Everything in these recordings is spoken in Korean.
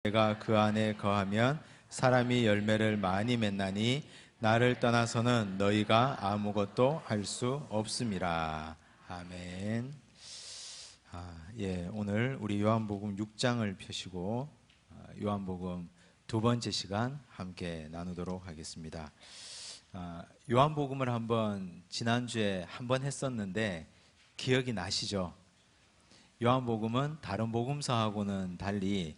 내가 그 안에 거하면 사람이 열매를 많이 맺나니 나를 떠나서는 너희가 아무것도 할 수 없음이라. 아멘. 오늘 우리 요한복음 6장을 펴시고 요한복음 두 번째 시간 함께 나누도록 하겠습니다. 요한복음을 지난주에 한번 했었는데 기억이 나시죠? 요한복음은 다른 복음서하고는 달리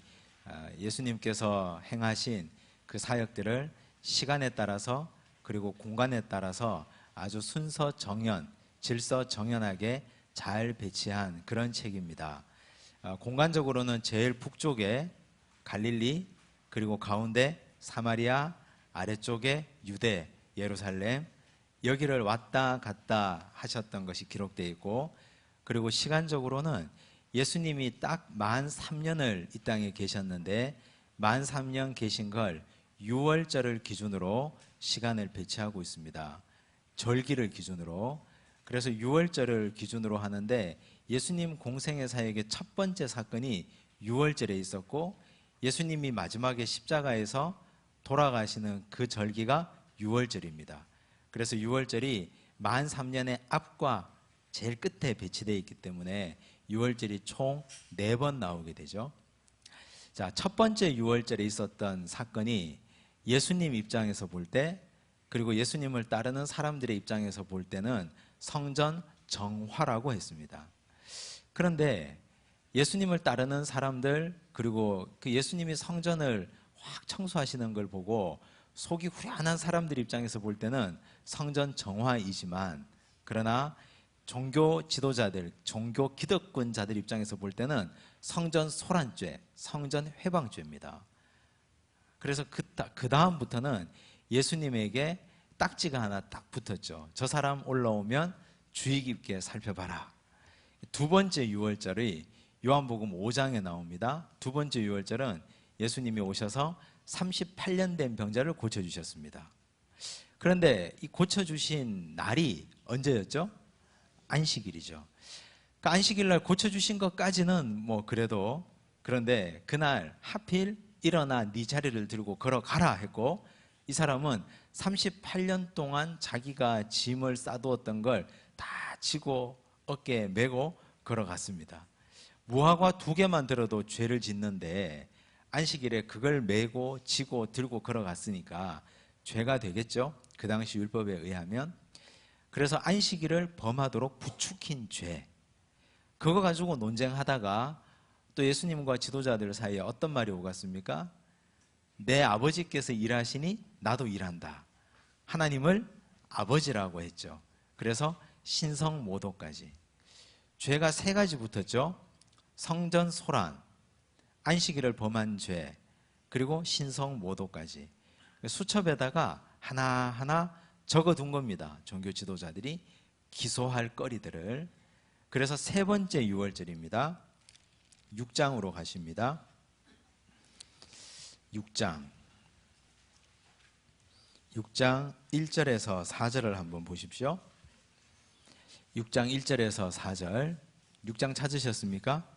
예수님께서 행하신 그 사역들을 시간에 따라서 그리고 공간에 따라서 아주 순서 정연, 질서 정연하게 잘 배치한 그런 책입니다. 공간적으로는 제일 북쪽에 갈릴리, 그리고 가운데 사마리아, 아래쪽에 유대, 예루살렘, 여기를 왔다 갔다 하셨던 것이 기록되어 있고, 그리고 시간적으로는 예수님이 딱 만 3년을 이 땅에 계셨는데 만 3년 계신 걸 6월절을 기준으로 시간을 배치하고 있습니다. 절기를 기준으로. 그래서 6월절을 기준으로 하는데 예수님 공생의 사역의 첫 번째 사건이 6월절에 있었고, 예수님이 마지막에 십자가에서 돌아가시는 그 절기가 6월절입니다. 그래서 6월절이 만 3년의 앞과 제일 끝에 배치되어 있기 때문에 6월절이 총 4번 나오게 되죠. 자, 첫 번째 6월절에 있었던 사건이 예수님 입장에서 볼 때, 그리고 예수님을 따르는 사람들의 입장에서 볼 때는 성전 정화라고 했습니다. 그런데 예수님을 따르는 사람들, 그리고 그 예수님이 성전을 확 청소하시는 걸 보고 속이 후련한 사람들 입장에서 볼 때는 성전 정화이지만, 그러나 종교 지도자들, 종교 기득권자들 입장에서 볼 때는 성전 소란죄, 성전 회방죄입니다. 그래서 그 다음부터는 예수님에게 딱지가 하나 딱 붙었죠. 저 사람 올라오면 주의 깊게 살펴봐라. 두 번째 6월절이 요한복음 5장에 나옵니다. 두 번째 6월절은 예수님이 오셔서 38년 된 병자를 고쳐주셨습니다. 그런데 이 고쳐주신 날이 언제였죠? 안식일이죠. 그 안식일 날 고쳐주신 것까지는 그래도, 그런데 그날 하필 일어나 네 자리를 들고 걸어가라 했고, 이 사람은 38년 동안 자기가 짐을 싸두었던 걸 다 지고 어깨에 메고 걸어갔습니다. 무화과 2개만 들어도 죄를 짓는데 안식일에 그걸 메고 지고 들고 걸어갔으니까 죄가 되겠죠? 그 당시 율법에 의하면. 그래서 안식일을 범하도록 부추긴 죄, 그거 가지고 논쟁하다가 또 예수님과 지도자들 사이에 어떤 말이 오갔습니까? 내 아버지께서 일하시니 나도 일한다. 하나님을 아버지라고 했죠. 그래서 신성모독까지. 죄가 3가지 붙었죠. 성전 소란, 안식일을 범한 죄, 그리고 신성모독까지. 수첩에다가 하나하나 적어둔 겁니다. 종교 지도자들이 기소할 거리들을. 그래서 3번째 6월절입니다. 6장으로 가십니다. 6장 1절에서 4절을 한번 보십시오. 6장 1절에서 4절. 6장 찾으셨습니까?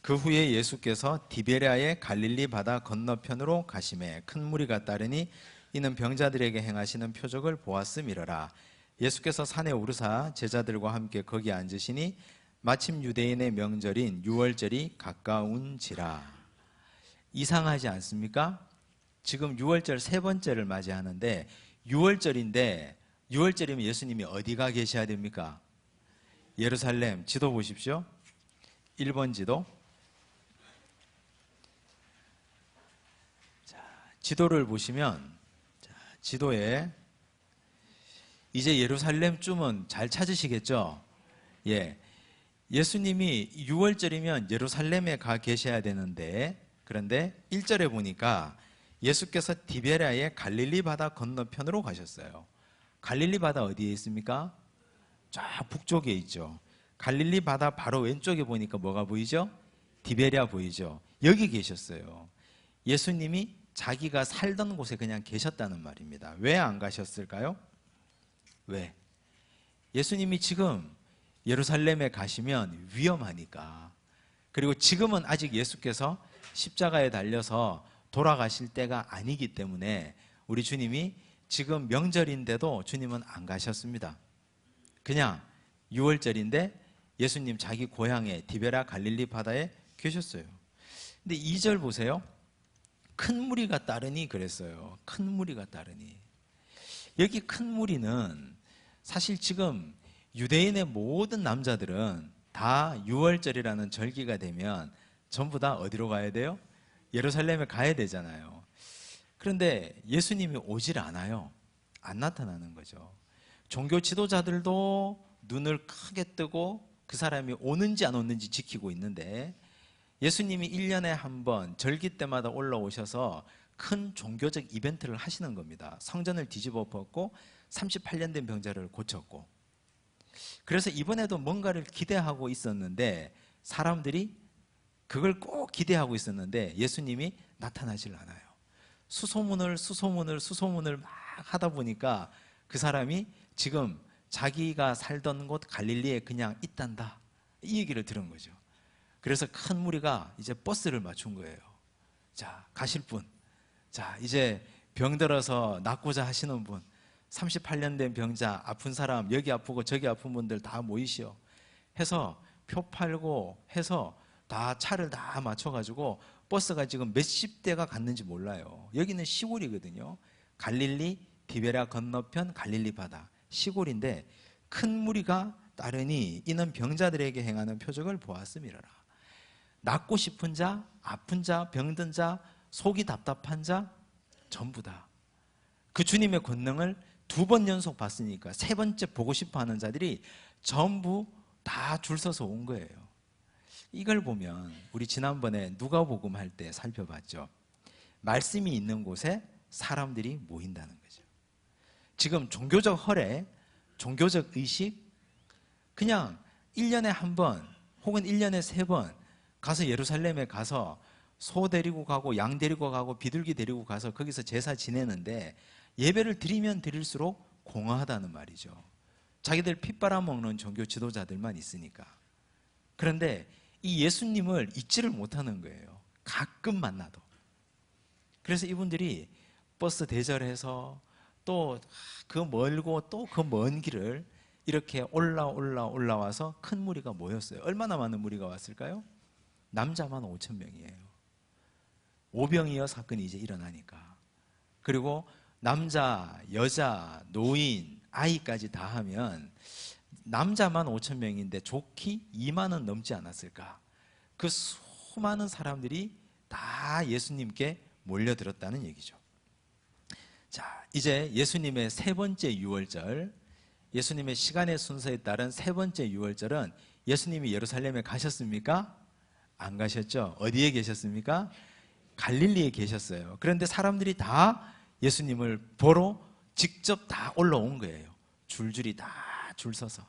그 후에 예수께서 디베랴의 갈릴리 바다 건너편으로 가시매 큰 무리가 따르니 이는 병자들에게 행하시는 표적을 보았음이러라. 예수께서 산에 오르사 제자들과 함께 거기 앉으시니 마침 유대인의 명절인 6월절이 가까운지라. 이상하지 않습니까? 지금 6월절 3번째를 맞이하는데 6월절인데 6월절이면 예수님이 어디가 계셔야 됩니까? 예루살렘. 지도 보십시오. 1번 지도. 자, 지도를 보시면 지도에 이제 예루살렘쯤은 잘 찾으시겠죠? 예수님이 6월절이면 예루살렘에 가 계셔야 되는데, 그런데 1절에 보니까 예수께서 디베랴의 갈릴리 바다 건너편으로 가셨어요. 갈릴리 바다 어디에 있습니까? 저 북쪽에 있죠. 갈릴리 바다 바로 왼쪽에 보니까 뭐가 보이죠? 디베랴 보이죠? 여기 계셨어요. 예수님이 자기가 살던 곳에 그냥 계셨다는 말입니다. 왜 안 가셨을까요? 왜? 예수님이 지금 예루살렘에 가시면 위험하니까. 그리고 지금은 아직 예수께서 십자가에 달려서 돌아가실 때가 아니기 때문에 우리 주님이 지금 명절인데도 주님은 안 가셨습니다. 그냥 6월절인데 예수님 자기 고향에 디베라 갈릴리 바다에 계셨어요. 근데 2절 보세요. 큰 무리가 따르니 그랬어요. 큰 무리가 따르니. 여기 큰 무리는 사실 지금 유대인의 모든 남자들은 다 6월절이라는 절기가 되면 전부 다 어디로 가야 돼요? 예루살렘에 가야 되잖아요. 그런데 예수님이 오질 않아요. 안 나타나는 거죠. 종교 지도자들도 눈을 크게 뜨고 그 사람이 오는지 안 오는지 지키고 있는데 예수님이 1년에 한 번 절기 때마다 올라오셔서 큰 종교적 이벤트를 하시는 겁니다. 성전을 뒤집어 엎었고 38년 된 병자를 고쳤고, 그래서 이번에도 뭔가를 기대하고 있었는데 사람들이 그걸 꼭 기대하고 있었는데 예수님이 나타나질 않아요. 수소문을 막 하다 보니까 그 사람이 지금 자기가 살던 곳 갈릴리에 그냥 있단다, 이 얘기를 들은 거죠. 그래서 큰 무리가 이제 버스를 맞춘 거예요. 자, 가실 분, 자, 이제 병들어서 낫고자 하시는 분, 38년 된 병자, 아픈 사람, 여기 아프고 저기 아픈 분들 다 모이시오 해서 표 팔고 해서 다 차를 다 맞춰가지고 버스가 지금 몇십 대가 갔는지 몰라요. 여기는 시골이거든요. 갈릴리 디베라 건너편 갈릴리 바다, 시골인데 큰 무리가 따르니 이는 병자들에게 행하는 표적을 보았음이라. 낫고 싶은 자, 아픈 자, 병든 자, 속이 답답한 자 전부 다 그 주님의 권능을 2번 연속 봤으니까 3번째 보고 싶어 하는 자들이 전부 다 줄 서서 온 거예요. 이걸 보면 우리 지난번에 누가복음 할 때 살펴봤죠. 말씀이 있는 곳에 사람들이 모인다는 거죠. 지금 종교적 허례, 종교적 의식, 그냥 1년에 한 번 혹은 1년에 3번 가서 예루살렘에 가서 소 데리고 가고 양 데리고 가고 비둘기 데리고 가서 거기서 제사 지내는데 예배를 드리면 드릴수록 공허하다는 말이죠. 자기들 피 빨아먹는 종교 지도자들만 있으니까. 그런데 이 예수님을 잊지를 못하는 거예요. 가끔 만나도. 그래서 이분들이 버스 대절해서 또 그 멀고 또 그 먼 길을 이렇게 올라와서 큰 무리가 모였어요. 얼마나 많은 무리가 왔을까요? 남자만 5천 명이에요. 오병이어 사건이 이제 일어나니까. 그리고 남자, 여자, 노인, 아이까지 다 하면 남자만 5천 명인데 좋기 2만은 넘지 않았을까. 그 수많은 사람들이 다 예수님께 몰려들었다는 얘기죠. 자, 이제 예수님의 3번째 유월절, 예수님의 시간의 순서에 따른 3번째 유월절은 예수님이 예루살렘에 가셨습니까? 안 가셨죠? 어디에 계셨습니까? 갈릴리에 계셨어요. 그런데 사람들이 다 예수님을 보러 직접 다 올라온 거예요. 줄줄이 다 줄 서서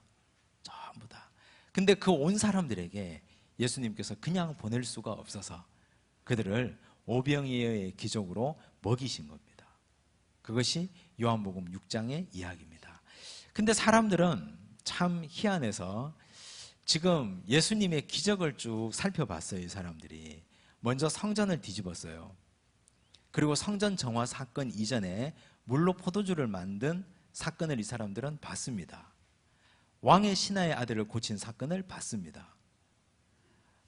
전부 다. 근데 그 온 사람들에게 예수님께서 그냥 보낼 수가 없어서 그들을 오병이어의 기적으로 먹이신 겁니다. 그것이 요한복음 6장의 이야기입니다. 근데 사람들은 참 희한해서 지금 예수님의 기적을 쭉 살펴봤어요. 이 사람들이 먼저 성전을 뒤집었어요. 그리고 성전 정화 사건 이전에 물로 포도주를 만든 사건을 이 사람들은 봤습니다. 왕의 신하의 아들을 고친 사건을 봤습니다.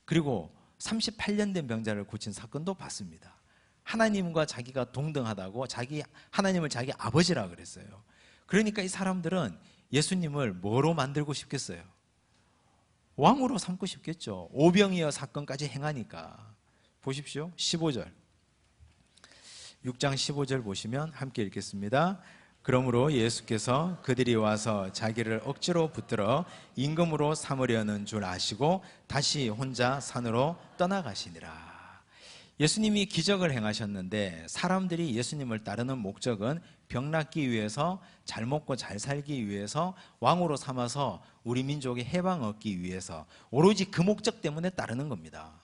그리고 38년 된 병자를 고친 사건도 봤습니다. 하나님과 자기가 동등하다고 하나님을 자기 아버지라 그랬어요. 그러니까 이 사람들은 예수님을 뭐로 만들고 싶겠어요? 왕으로 삼고 싶겠죠. 오병이어 사건까지 행하니까. 보십시오. 15절. 6장 15절 보시면 함께 읽겠습니다. 그러므로 예수께서 그들이 와서 자기를 억지로 붙들어 임금으로 삼으려는 줄 아시고 다시 혼자 산으로 떠나가시니라. 예수님이 기적을 행하셨는데 사람들이 예수님을 따르는 목적은 병 낫기 위해서, 잘 먹고 잘 살기 위해서, 왕으로 삼아서 우리 민족의 해방 얻기 위해서, 오로지 그 목적 때문에 따르는 겁니다.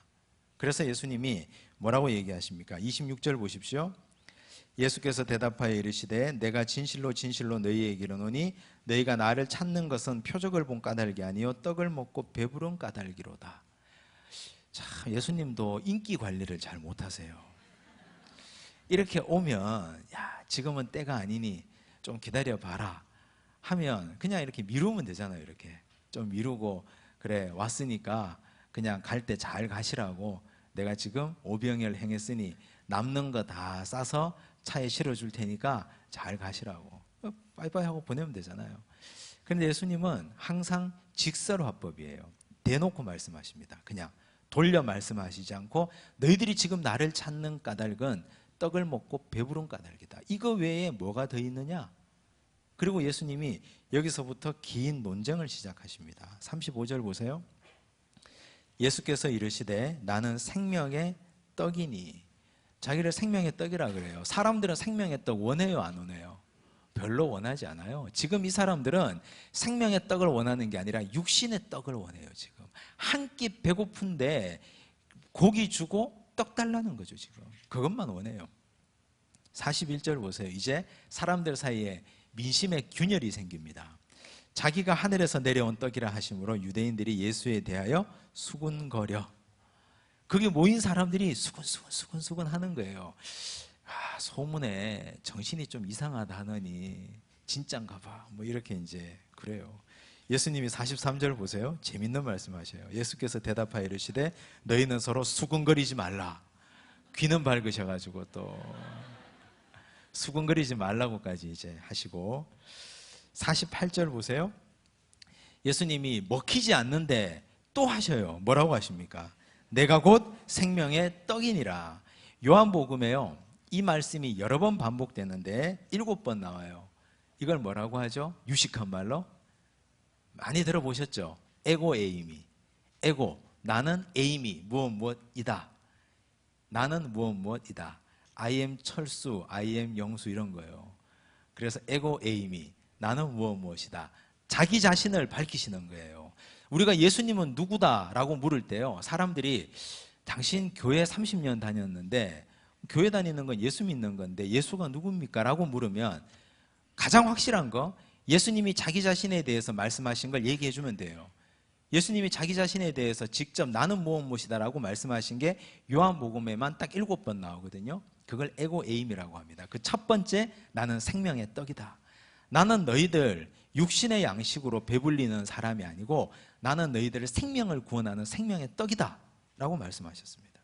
그래서 예수님이 뭐라고 얘기하십니까? 26절 보십시오. 예수께서 대답하여 이르시되 내가 진실로 진실로 너희에게 이르노니 너희가 나를 찾는 것은 표적을 본 까닭이 아니요 떡을 먹고 배부른 까닭이로다. 참 예수님도 인기 관리를 잘 못하세요. 이렇게 오면 야 지금은 때가 아니니 좀 기다려봐라 하면 그냥 이렇게 미루면 되잖아요. 이렇게 좀 미루고 그래 왔으니까 그냥 갈 때 잘 가시라고 내가 지금 오병이어를 행했으니 남는 거 다 싸서 차에 실어줄 테니까 잘 가시라고 빠이빠이 하고 보내면 되잖아요. 그런데 예수님은 항상 직설화법이에요. 대놓고 말씀하십니다. 그냥 돌려 말씀하시지 않고 너희들이 지금 나를 찾는 까닭은 떡을 먹고 배부른 까닭이다. 이거 외에 뭐가 더 있느냐? 그리고 예수님이 여기서부터 긴 논쟁을 시작하십니다. 35절 보세요. 예수께서 이르시되 나는 생명의 떡이니. 자기를 생명의 떡이라 그래요. 사람들은 생명의 떡 원해요, 안 원해요? 별로 원하지 않아요. 지금 이 사람들은 생명의 떡을 원하는 게 아니라 육신의 떡을 원해요. 지금 한 끼 배고픈데 고기 주고 떡 달라는 거죠. 지금 그것만 원해요. 41절 보세요. 이제 사람들 사이에 민심의 균열이 생깁니다. 자기가 하늘에서 내려온 떡이라 하심으로 유대인들이 예수에 대하여 수군거려. 거기 모인 사람들이 수군수군 하는 거예요. 아, 소문에 정신이 좀 이상하다 하느니 진짠가 봐. 뭐 이렇게 이제 그래요. 예수님이 43절 보세요. 재밌는 말씀하셔요. 예수께서 대답하여 이르시되 너희는 서로 수군거리지 말라. 귀는 밝으셔가지고 또 수군거리지 말라고까지 이제 하시고 48절 보세요. 예수님이 먹히지 않는데 또 하셔요. 뭐라고 하십니까? 내가 곧 생명의 떡이니라. 요한복음에요. 이 말씀이 여러 번 반복되는데 7번 나와요. 이걸 뭐라고 하죠? 유식한 말로 많이 들어보셨죠? 에고 에이미. 에고, 나는 에이미, 무엇이다. 나는 무엇이다. I am 철수, I am 영수 이런 거예요. 그래서 에고 에이미, 나는 무엇이다. 자기 자신을 밝히시는 거예요. 우리가 예수님은 누구다라고 물을 때요. 사람들이 당신 교회 30년 다녔는데 교회 다니는 건 예수 믿는 건데 예수가 누굽니까? 라고 물으면 가장 확실한 거 예수님이 자기 자신에 대해서 말씀하신 걸 얘기해 주면 돼요. 예수님이 자기 자신에 대해서 직접 나는 무엇이다라고 말씀하신 게 요한복음에만 딱 7번 나오거든요. 그걸 에고 에임이라고 합니다. 그 첫 번째 나는 생명의 떡이다. 나는 너희들 육신의 양식으로 배불리는 사람이 아니고 나는 너희들의 생명을 구원하는 생명의 떡이다 라고 말씀하셨습니다.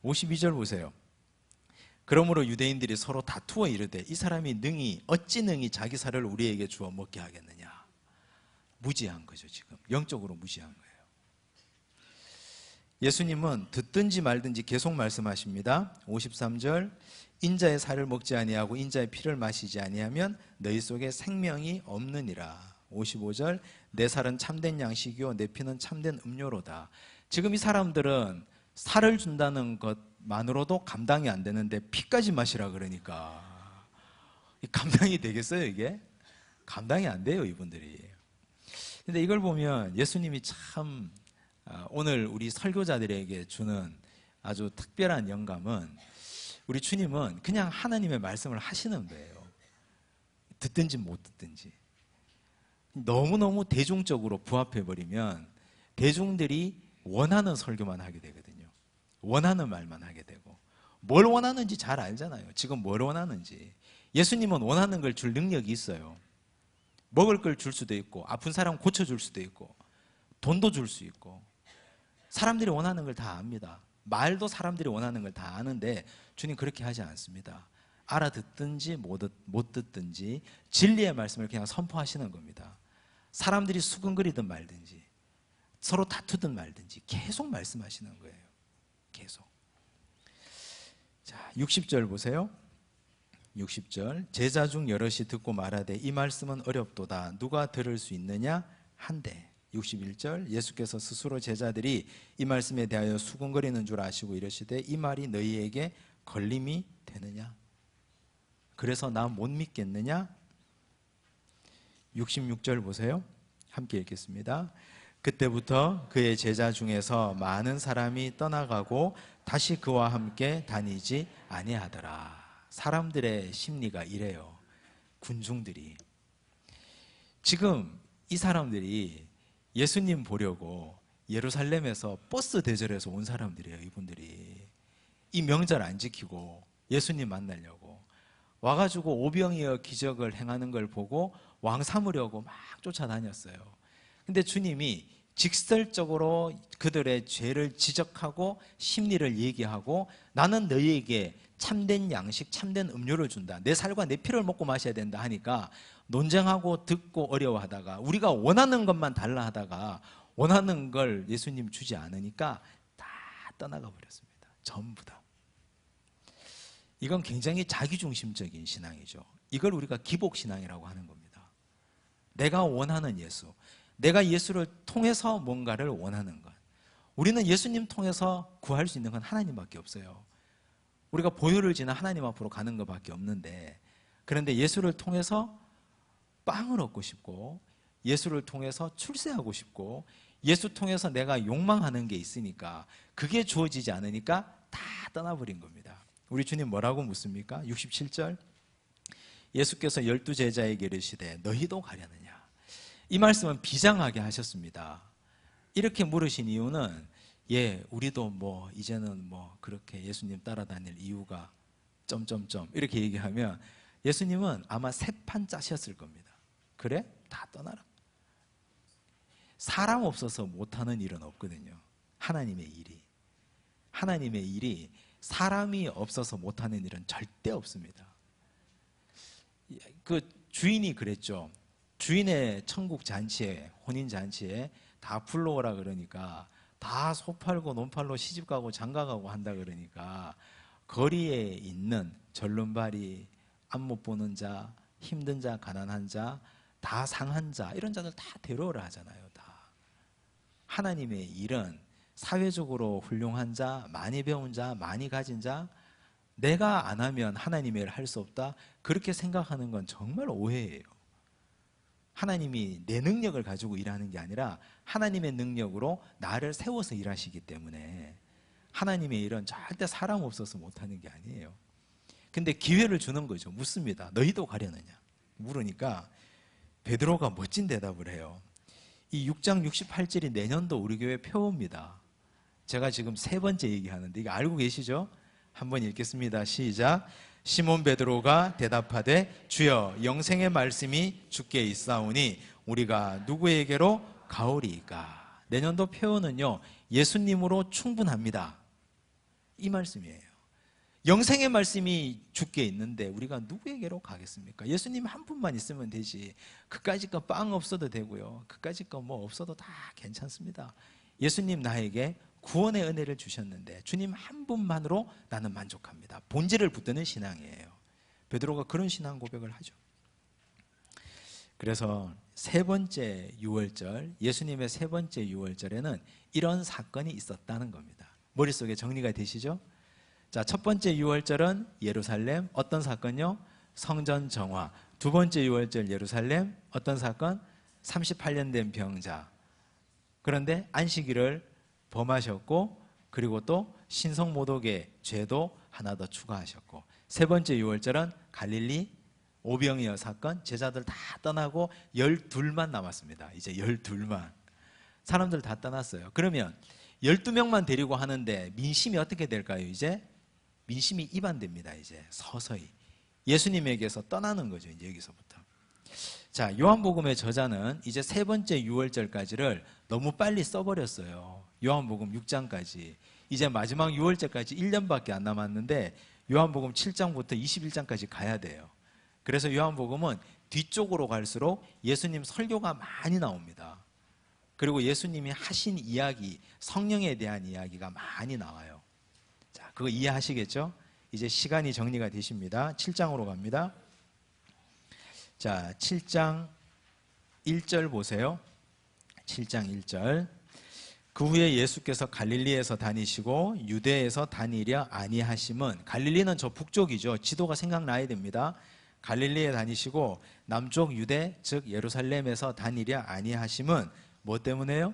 52절 보세요. 그러므로 유대인들이 서로 다투어 이르되 이 사람이 어찌 능히 자기 살을 우리에게 주어 먹게 하겠느냐. 무지한 거죠. 지금 영적으로 무지한 거예요. 예수님은 듣든지 말든지 계속 말씀하십니다. 53절 인자의 살을 먹지 아니하고 인자의 피를 마시지 아니하면 너희 속에 생명이 없느니라. 55절 내 살은 참된 양식이요 내 피는 참된 음료로다. 지금 이 사람들은 살을 준다는 것만으로도 감당이 안 되는데 피까지 마시라 그러니까 감당이 되겠어요? 이게? 감당이 안 돼요 이분들이. 근데 이걸 보면 예수님이 참 오늘 우리 설교자들에게 주는 아주 특별한 영감은 우리 주님은 그냥 하나님의 말씀을 하시는 거예요. 듣든지 못 듣든지. 너무너무 대중적으로 부합해버리면 대중들이 원하는 설교만 하게 되거든요. 원하는 말만 하게 되고 뭘 원하는지 잘 알잖아요. 지금 뭘 원하는지. 예수님은 원하는 걸 줄 능력이 있어요. 먹을 걸 줄 수도 있고 아픈 사람 고쳐줄 수도 있고 돈도 줄 수 있고 사람들이 원하는 걸 다 압니다. 말도 사람들이 원하는 걸 다 아는데 주님 그렇게 하지 않습니다. 알아듣든지 못 듣든지 진리의 말씀을 그냥 선포하시는 겁니다. 사람들이 수근거리든 말든지 서로 다투든 말든지 계속 말씀하시는 거예요. 계속. 자, 60절 보세요. 60절 제자 중 여럿이 듣고 말하되 이 말씀은 어렵도다 누가 들을 수 있느냐 한데 61절 예수께서 스스로 제자들이 이 말씀에 대하여 수군거리는 줄 아시고 이러시되 이 말이 너희에게 걸림이 되느냐 그래서 나 못 믿겠느냐. 66절 보세요. 함께 읽겠습니다. 그때부터 그의 제자 중에서 많은 사람이 떠나가고 다시 그와 함께 다니지 아니하더라. 사람들의 심리가 이래요. 군중들이 지금 이 사람들이 예수님 보려고 예루살렘에서 버스 대절해서 온 사람들이에요. 이분들이 이 명절 안 지키고 예수님 만나려고 와가지고 오병이어 기적을 행하는 걸 보고 왕 삼으려고 막 쫓아다녔어요. 근데 주님이 직설적으로 그들의 죄를 지적하고 심리를 얘기하고 나는 너희에게 참된 양식, 참된 음료를 준다. 내 살과 내 피를 먹고 마셔야 된다 하니까 논쟁하고 듣고 어려워하다가 우리가 원하는 것만 달라 하다가 원하는 걸 예수님 주지 않으니까 다 떠나가 버렸습니다. 전부 다. 이건 굉장히 자기중심적인 신앙이죠. 이걸 우리가 기복신앙이라고 하는 겁니다. 내가 원하는 예수, 내가 예수를 통해서 뭔가를 원하는 것. 우리는 예수님 통해서 구할 수 있는 건 하나님밖에 없어요. 우리가 보혈을 지나 하나님 앞으로 가는 것밖에 없는데, 그런데 예수를 통해서 빵을 얻고 싶고 예수를 통해서 출세하고 싶고 예수 통해서 내가 욕망하는 게 있으니까 그게 주어지지 않으니까 다 떠나버린 겁니다. 우리 주님 뭐라고 묻습니까? 67절 예수께서 12제자에게 이르시되 너희도 가려느냐. 이 말씀은 비장하게 하셨습니다. 이렇게 물으신 이유는 우리도 뭐 이제는 뭐 그렇게 예수님 따라다닐 이유가 점점점 이렇게 얘기하면 예수님은 아마 새 판 짜셨을 겁니다. 그래? 다 떠나라. 사람 없어서 못하는 일은 없거든요. 하나님의 일이 사람이 없어서 못하는 일은 절대 없습니다. 그 주인이 그랬죠. 주인의 천국 잔치에, 혼인 잔치에 다 불러오라 그러니까 다 소 팔고 논 팔로 시집 가고 장가 가고 한다 그러니까 거리에 있는 절름발이, 앞 못 보는 자, 힘든 자, 가난한 자, 다 상한 자, 이런 자들 다 데려오라 하잖아요. 다. 하나님의 일은 사회적으로 훌륭한 자, 많이 배운 자, 많이 가진 자, 내가 안 하면 하나님의 일을 할 수 없다, 그렇게 생각하는 건 정말 오해예요. 하나님이 내 능력을 가지고 일하는 게 아니라 하나님의 능력으로 나를 세워서 일하시기 때문에 하나님의 일은 절대 사람 없어서 못하는 게 아니에요. 근데 기회를 주는 거죠. 묻습니다. 너희도 가려느냐 물으니까 베드로가 멋진 대답을 해요. 이 6장 68절이 내년도 우리 교회 표어입니다. 제가 지금 세 번째 얘기하는데 이거 알고 계시죠? 한번 읽겠습니다. 시작. 시몬 베드로가 대답하되 주여 영생의 말씀이 주께 있사오니 우리가 누구에게로 가오리이까. 내년도 표어는요 예수님으로 충분합니다. 이 말씀이에요. 영생의 말씀이 주께 있는데 우리가 누구에게로 가겠습니까? 예수님 한 분만 있으면 되지. 그까짓 거 빵 없어도 되고요, 그까짓 거 뭐 없어도 다 괜찮습니다. 예수님 나에게 구원의 은혜를 주셨는데 주님 한 분만으로 나는 만족합니다. 본질을 붙드는 신앙이에요. 베드로가 그런 신앙 고백을 하죠. 그래서 세 번째 유월절, 예수님의 세 번째 유월절에는 이런 사건이 있었다는 겁니다. 머릿속에 정리가 되시죠? 자, 첫 번째 유월절은 예루살렘, 어떤 사건요? 성전 정화. 두 번째 유월절 예루살렘, 어떤 사건? 38년 된 병자. 그런데 안식일을 범하셨고, 그리고 또 신성모독의 죄도 하나 더 추가하셨고, 세 번째 유월절은 갈릴리 오병이어 사건, 제자들 다 떠나고 12만 남았습니다. 이제 12만. 사람들 다 떠났어요. 그러면 12명만 데리고 하는데 민심이 어떻게 될까요? 이제 민심이 이반됩니다. 이제 서서히 예수님에게서 떠나는 거죠. 이제 여기서부터. 자, 요한복음의 저자는 이제 세 번째 유월절까지를 너무 빨리 써버렸어요. 요한복음 6장까지. 이제 마지막 유월절까지 1년밖에 안 남았는데 요한복음 7장부터 21장까지 가야 돼요. 그래서 요한복음은 뒤쪽으로 갈수록 예수님 설교가 많이 나옵니다. 그리고 예수님이 하신 이야기, 성령에 대한 이야기가 많이 나와요. 자, 그거 이해하시겠죠? 이제 시간이 정리가 되십니다. 7장으로 갑니다. 자, 7장 1절 보세요. 7장 1절. 그 후에 예수께서 갈릴리에서 다니시고 유대에서 다니려 아니하심은, 갈릴리는 저 북쪽이죠. 지도가 생각나야 됩니다. 갈릴리에 다니시고 남쪽 유대, 즉 예루살렘에서 다니려 아니하심은 뭐 때문에요?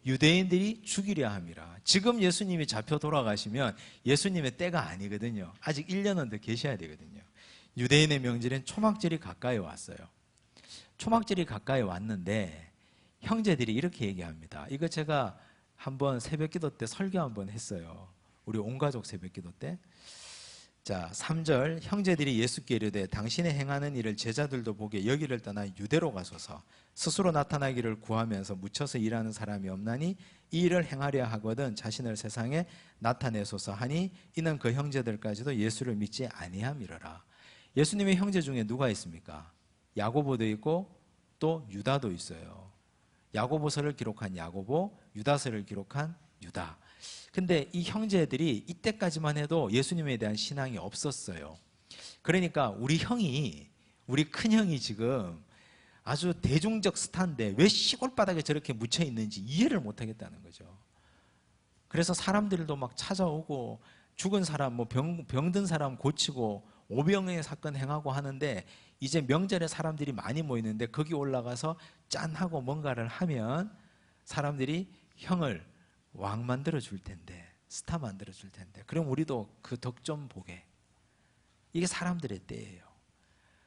유대인들이 죽이려 함이라. 지금 예수님이 잡혀 돌아가시면 예수님의 때가 아니거든요. 아직 1년은 더 계셔야 되거든요. 유대인의 명절엔 초막절이 가까이 왔어요. 초막절이 가까이 왔는데 형제들이 이렇게 얘기합니다. 이거 제가 한번 새벽기도 때 설교 한번 했어요. 우리 온 가족 새벽기도 때. 자, 3절 형제들이 예수께 이르되 당신의 행하는 일을 제자들도 보게 여기를 떠나 유대로 가소서. 스스로 나타나기를 구하면서 묻혀서 일하는 사람이 없나니 이 일을 행하려 하거든 자신을 세상에 나타내소서 하니 이는 그 형제들까지도 예수를 믿지 아니함이러라. 예수님의 형제 중에 누가 있습니까? 야고보도 있고 또 유다도 있어요. 야고보서를 기록한 야고보, 유다서를 기록한 유다. 근데 이 형제들이 이때까지만 해도 예수님에 대한 신앙이 없었어요. 그러니까 우리 큰 형이 지금 아주 대중적 스타인데 왜 시골 바닥에 저렇게 묻혀 있는지 이해를 못 하겠다는 거죠. 그래서 사람들도 막 찾아오고 죽은 사람, 병든 사람 고치고 오병이어 사건 행하고 하는데 이제 명절에 사람들이 많이 모이는데 거기 올라가서 짠하고 뭔가를 하면 사람들이 형을 왕 만들어 줄 텐데, 스타 만들어 줄 텐데, 그럼 우리도 그 덕 좀 보게. 이게 사람들의 때예요.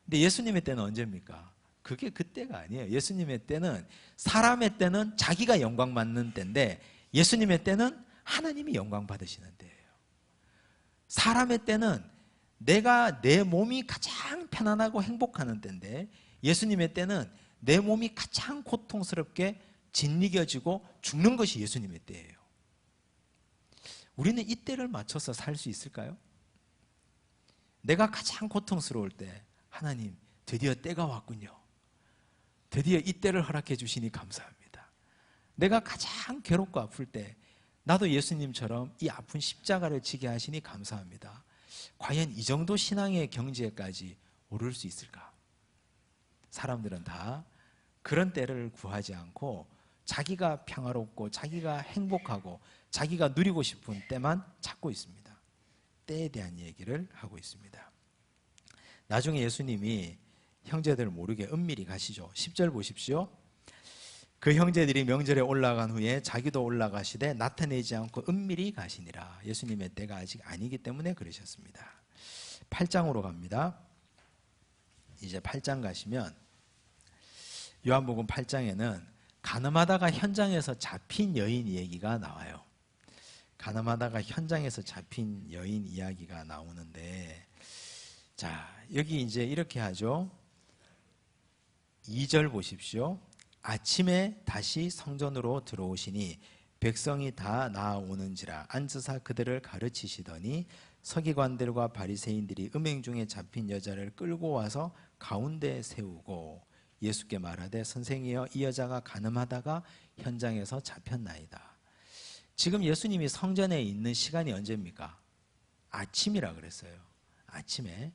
근데 예수님의 때는 언제입니까? 그게 그때가 아니에요. 예수님의 때는, 사람의 때는 자기가 영광 받는 때인데 예수님의 때는 하나님이 영광 받으시는 때예요. 사람의 때는 내가 내 몸이 가장 편안하고 행복하는 때인데 예수님의 때는 내 몸이 가장 고통스럽게 짓이겨지고 죽는 것이 예수님의 때예요. 우리는 이 때를 맞춰서 살 수 있을까요? 내가 가장 고통스러울 때 하나님 드디어 때가 왔군요. 드디어 이 때를 허락해 주시니 감사합니다. 내가 가장 괴롭고 아플 때 나도 예수님처럼 이 아픈 십자가를 지게 하시니 감사합니다. 과연 이 정도 신앙의 경지에까지 오를 수 있을까? 사람들은 다 그런 때를 구하지 않고 자기가 평화롭고 자기가 행복하고 자기가 누리고 싶은 때만 찾고 있습니다. 때에 대한 얘기를 하고 있습니다. 나중에 예수님이 형제들 모르게 은밀히 가시죠. 10절 보십시오. 그 형제들이 명절에 올라간 후에 자기도 올라가시되 나타내지 않고 은밀히 가시니라. 예수님의 때가 아직 아니기 때문에 그러셨습니다. 8장으로 갑니다. 이제 8장 가시면 요한복음 8장에는 간음하다가 현장에서 잡힌 여인 얘기가 나와요. 간음하다가 현장에서 잡힌 여인 이야기가 나오는데, 자, 여기 이제 이렇게 하죠. 2절 보십시오. 아침에 다시 성전으로 들어오시니 백성이 다 나아오는지라 앉으사 그들을 가르치시더니 서기관들과 바리새인들이 음행 중에 잡힌 여자를 끌고 와서 가운데 세우고 예수께 말하되 선생이여 이 여자가 간음하다가 현장에서 잡혔나이다. 지금 예수님이 성전에 있는 시간이 언제입니까? 아침이라 그랬어요. 아침에.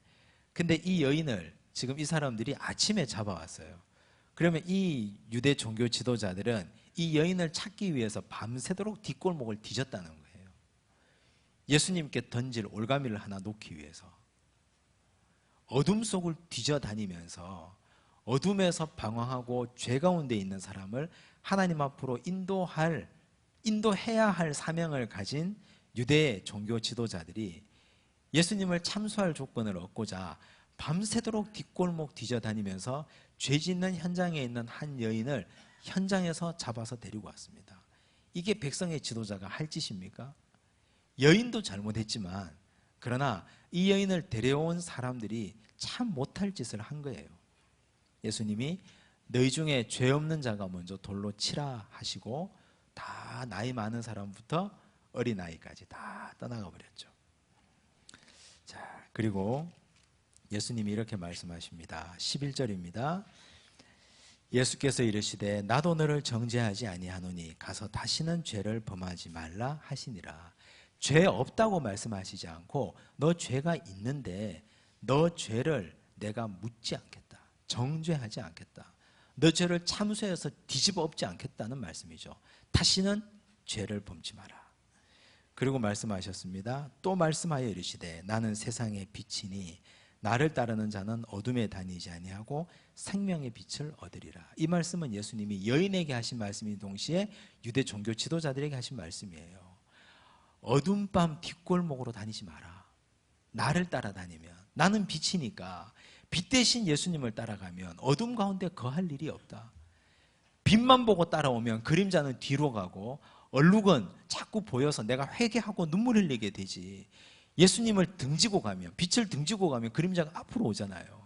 근데 이 여인을 지금 이 사람들이 아침에 잡아왔어요. 그러면 이 유대 종교 지도자들은 이 여인을 찾기 위해서 밤새도록 뒷골목을 뒤졌다는 거예요. 예수님께 던질 올가미를 하나 놓기 위해서. 어둠 속을 뒤져다니면서 어둠에서 방황하고 죄 가운데 있는 사람을 하나님 앞으로 인도해야 할 사명을 가진 유대 종교 지도자들이 예수님을 참수할 조건을 얻고자 밤새도록 뒷골목 뒤져다니면서 죄 짓는 현장에 있는 한 여인을 현장에서 잡아서 데리고 왔습니다. 이게 백성의 지도자가 할 짓입니까? 여인도 잘못했지만 그러나 이 여인을 데려온 사람들이 참 못할 짓을 한 거예요. 예수님이 너희 중에 죄 없는 자가 먼저 돌로 치라 하시고 다 나이 많은 사람부터 어린아이까지 다 떠나가 버렸죠. 자, 그리고 예수님이 이렇게 말씀하십니다. 11절입니다. 예수께서 이르시되 나도 너를 정죄하지 아니하노니 가서 다시는 죄를 범하지 말라 하시니라. 죄 없다고 말씀하시지 않고 너 죄가 있는데 너 죄를 내가 묻지 않겠다. 정죄하지 않겠다. 너 죄를 참수해서 뒤집어 엎지 않겠다는 말씀이죠. 다시는 죄를 범지 마라. 그리고 말씀하셨습니다. 또 말씀하여 이르시되 나는 세상의 빛이니 나를 따르는 자는 어둠에 다니지 아니하고 생명의 빛을 얻으리라. 이 말씀은 예수님이 여인에게 하신 말씀인 동시에 유대 종교 지도자들에게 하신 말씀이에요. 어둠밤 뒷골목으로 다니지 마라. 나를 따라다니면, 나는 빛이니까 빛 대신 예수님을 따라가면 어둠 가운데 거할 일이 없다. 빛만 보고 따라오면 그림자는 뒤로 가고 얼룩은 자꾸 보여서 내가 회개하고 눈물 흘리게 되지. 예수님을 등지고 가면, 빛을 등지고 가면 그림자가 앞으로 오잖아요.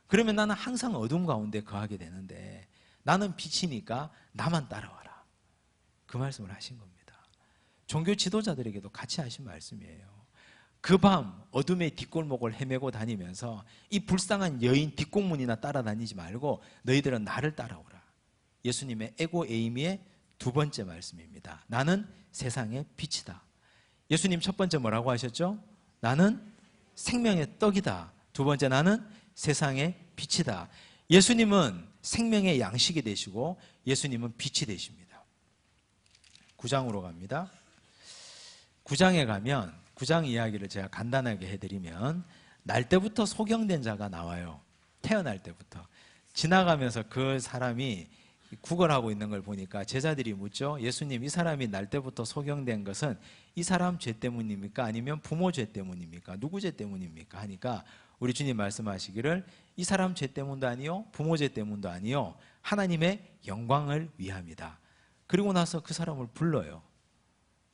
그러면 나는 항상 어둠 가운데 거하게 되는데 나는 빛이니까 나만 따라와라. 그 말씀을 하신 겁니다. 종교 지도자들에게도 같이 하신 말씀이에요. 그 밤 어둠의 뒷골목을 헤매고 다니면서 이 불쌍한 여인 뒷공문이나 따라다니지 말고 너희들은 나를 따라오라. 예수님의 에고 에이미의 두 번째 말씀입니다. 나는 세상의 빛이다. 예수님 첫 번째 뭐라고 하셨죠? 나는 생명의 떡이다. 두 번째, 나는 세상의 빛이다. 예수님은 생명의 양식이 되시고 예수님은 빛이 되십니다. 9장으로 갑니다. 9장에 가면 9장 이야기를 제가 간단하게 해드리면 날 때부터 소경된 자가 나와요. 태어날 때부터. 지나가면서 그 사람이 구걸하고 있는 걸 보니까 제자들이 묻죠. 예수님, 이 사람이 날 때부터 소경된 것은 이 사람 죄 때문입니까? 아니면 부모 죄 때문입니까? 누구 죄 때문입니까? 하니까 우리 주님 말씀하시기를 이 사람 죄 때문도 아니요 부모 죄 때문도 아니요 하나님의 영광을 위함이다. 그리고 나서 그 사람을 불러요.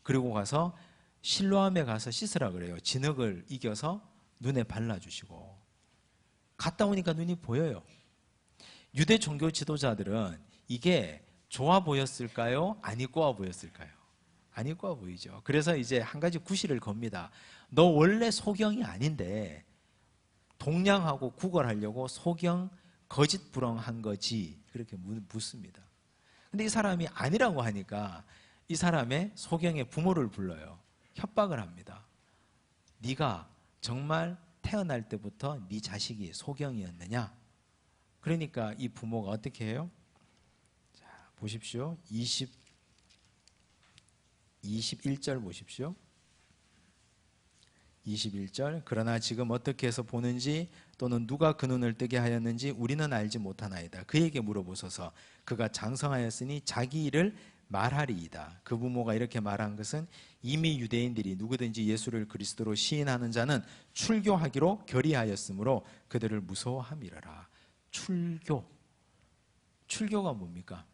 그리고 가서 실로암에 가서 씻으라 그래요. 진흙을 이겨서 눈에 발라주시고. 갔다 오니까 눈이 보여요. 유대 종교 지도자들은 이게 좋아 보였을까요? 안 이뻐 보였을까요? 안 이뻐 보이죠. 그래서 이제 한 가지 구실을 겁니다. 너 원래 소경이 아닌데 동냥하고 구걸하려고 소경 거짓부렁한 거지. 그렇게 묻습니다. 근데 이 사람이 아니라고 하니까 이 사람의 소경의 부모를 불러요. 협박을 합니다. 네가 정말 태어날 때부터 네 자식이 소경이었느냐? 그러니까 이 부모가 어떻게 해요? 자, 보십시오. 21절 보십시오. 21절. 그러나 지금 어떻게 해서 보는지 또는 누가 그 눈을 뜨게 하였는지 우리는 알지 못하나이다. 그에게 물어보소서. 그가 장성하였으니 자기 일을 말하리이다. 그 부모가 이렇게 말한 것은 이미 유대인들이 누구든지 예수를 그리스도로 시인하는 자는 출교하기로 결의하였으므로 그들을 무서워함이라라. 출교가 뭡니까?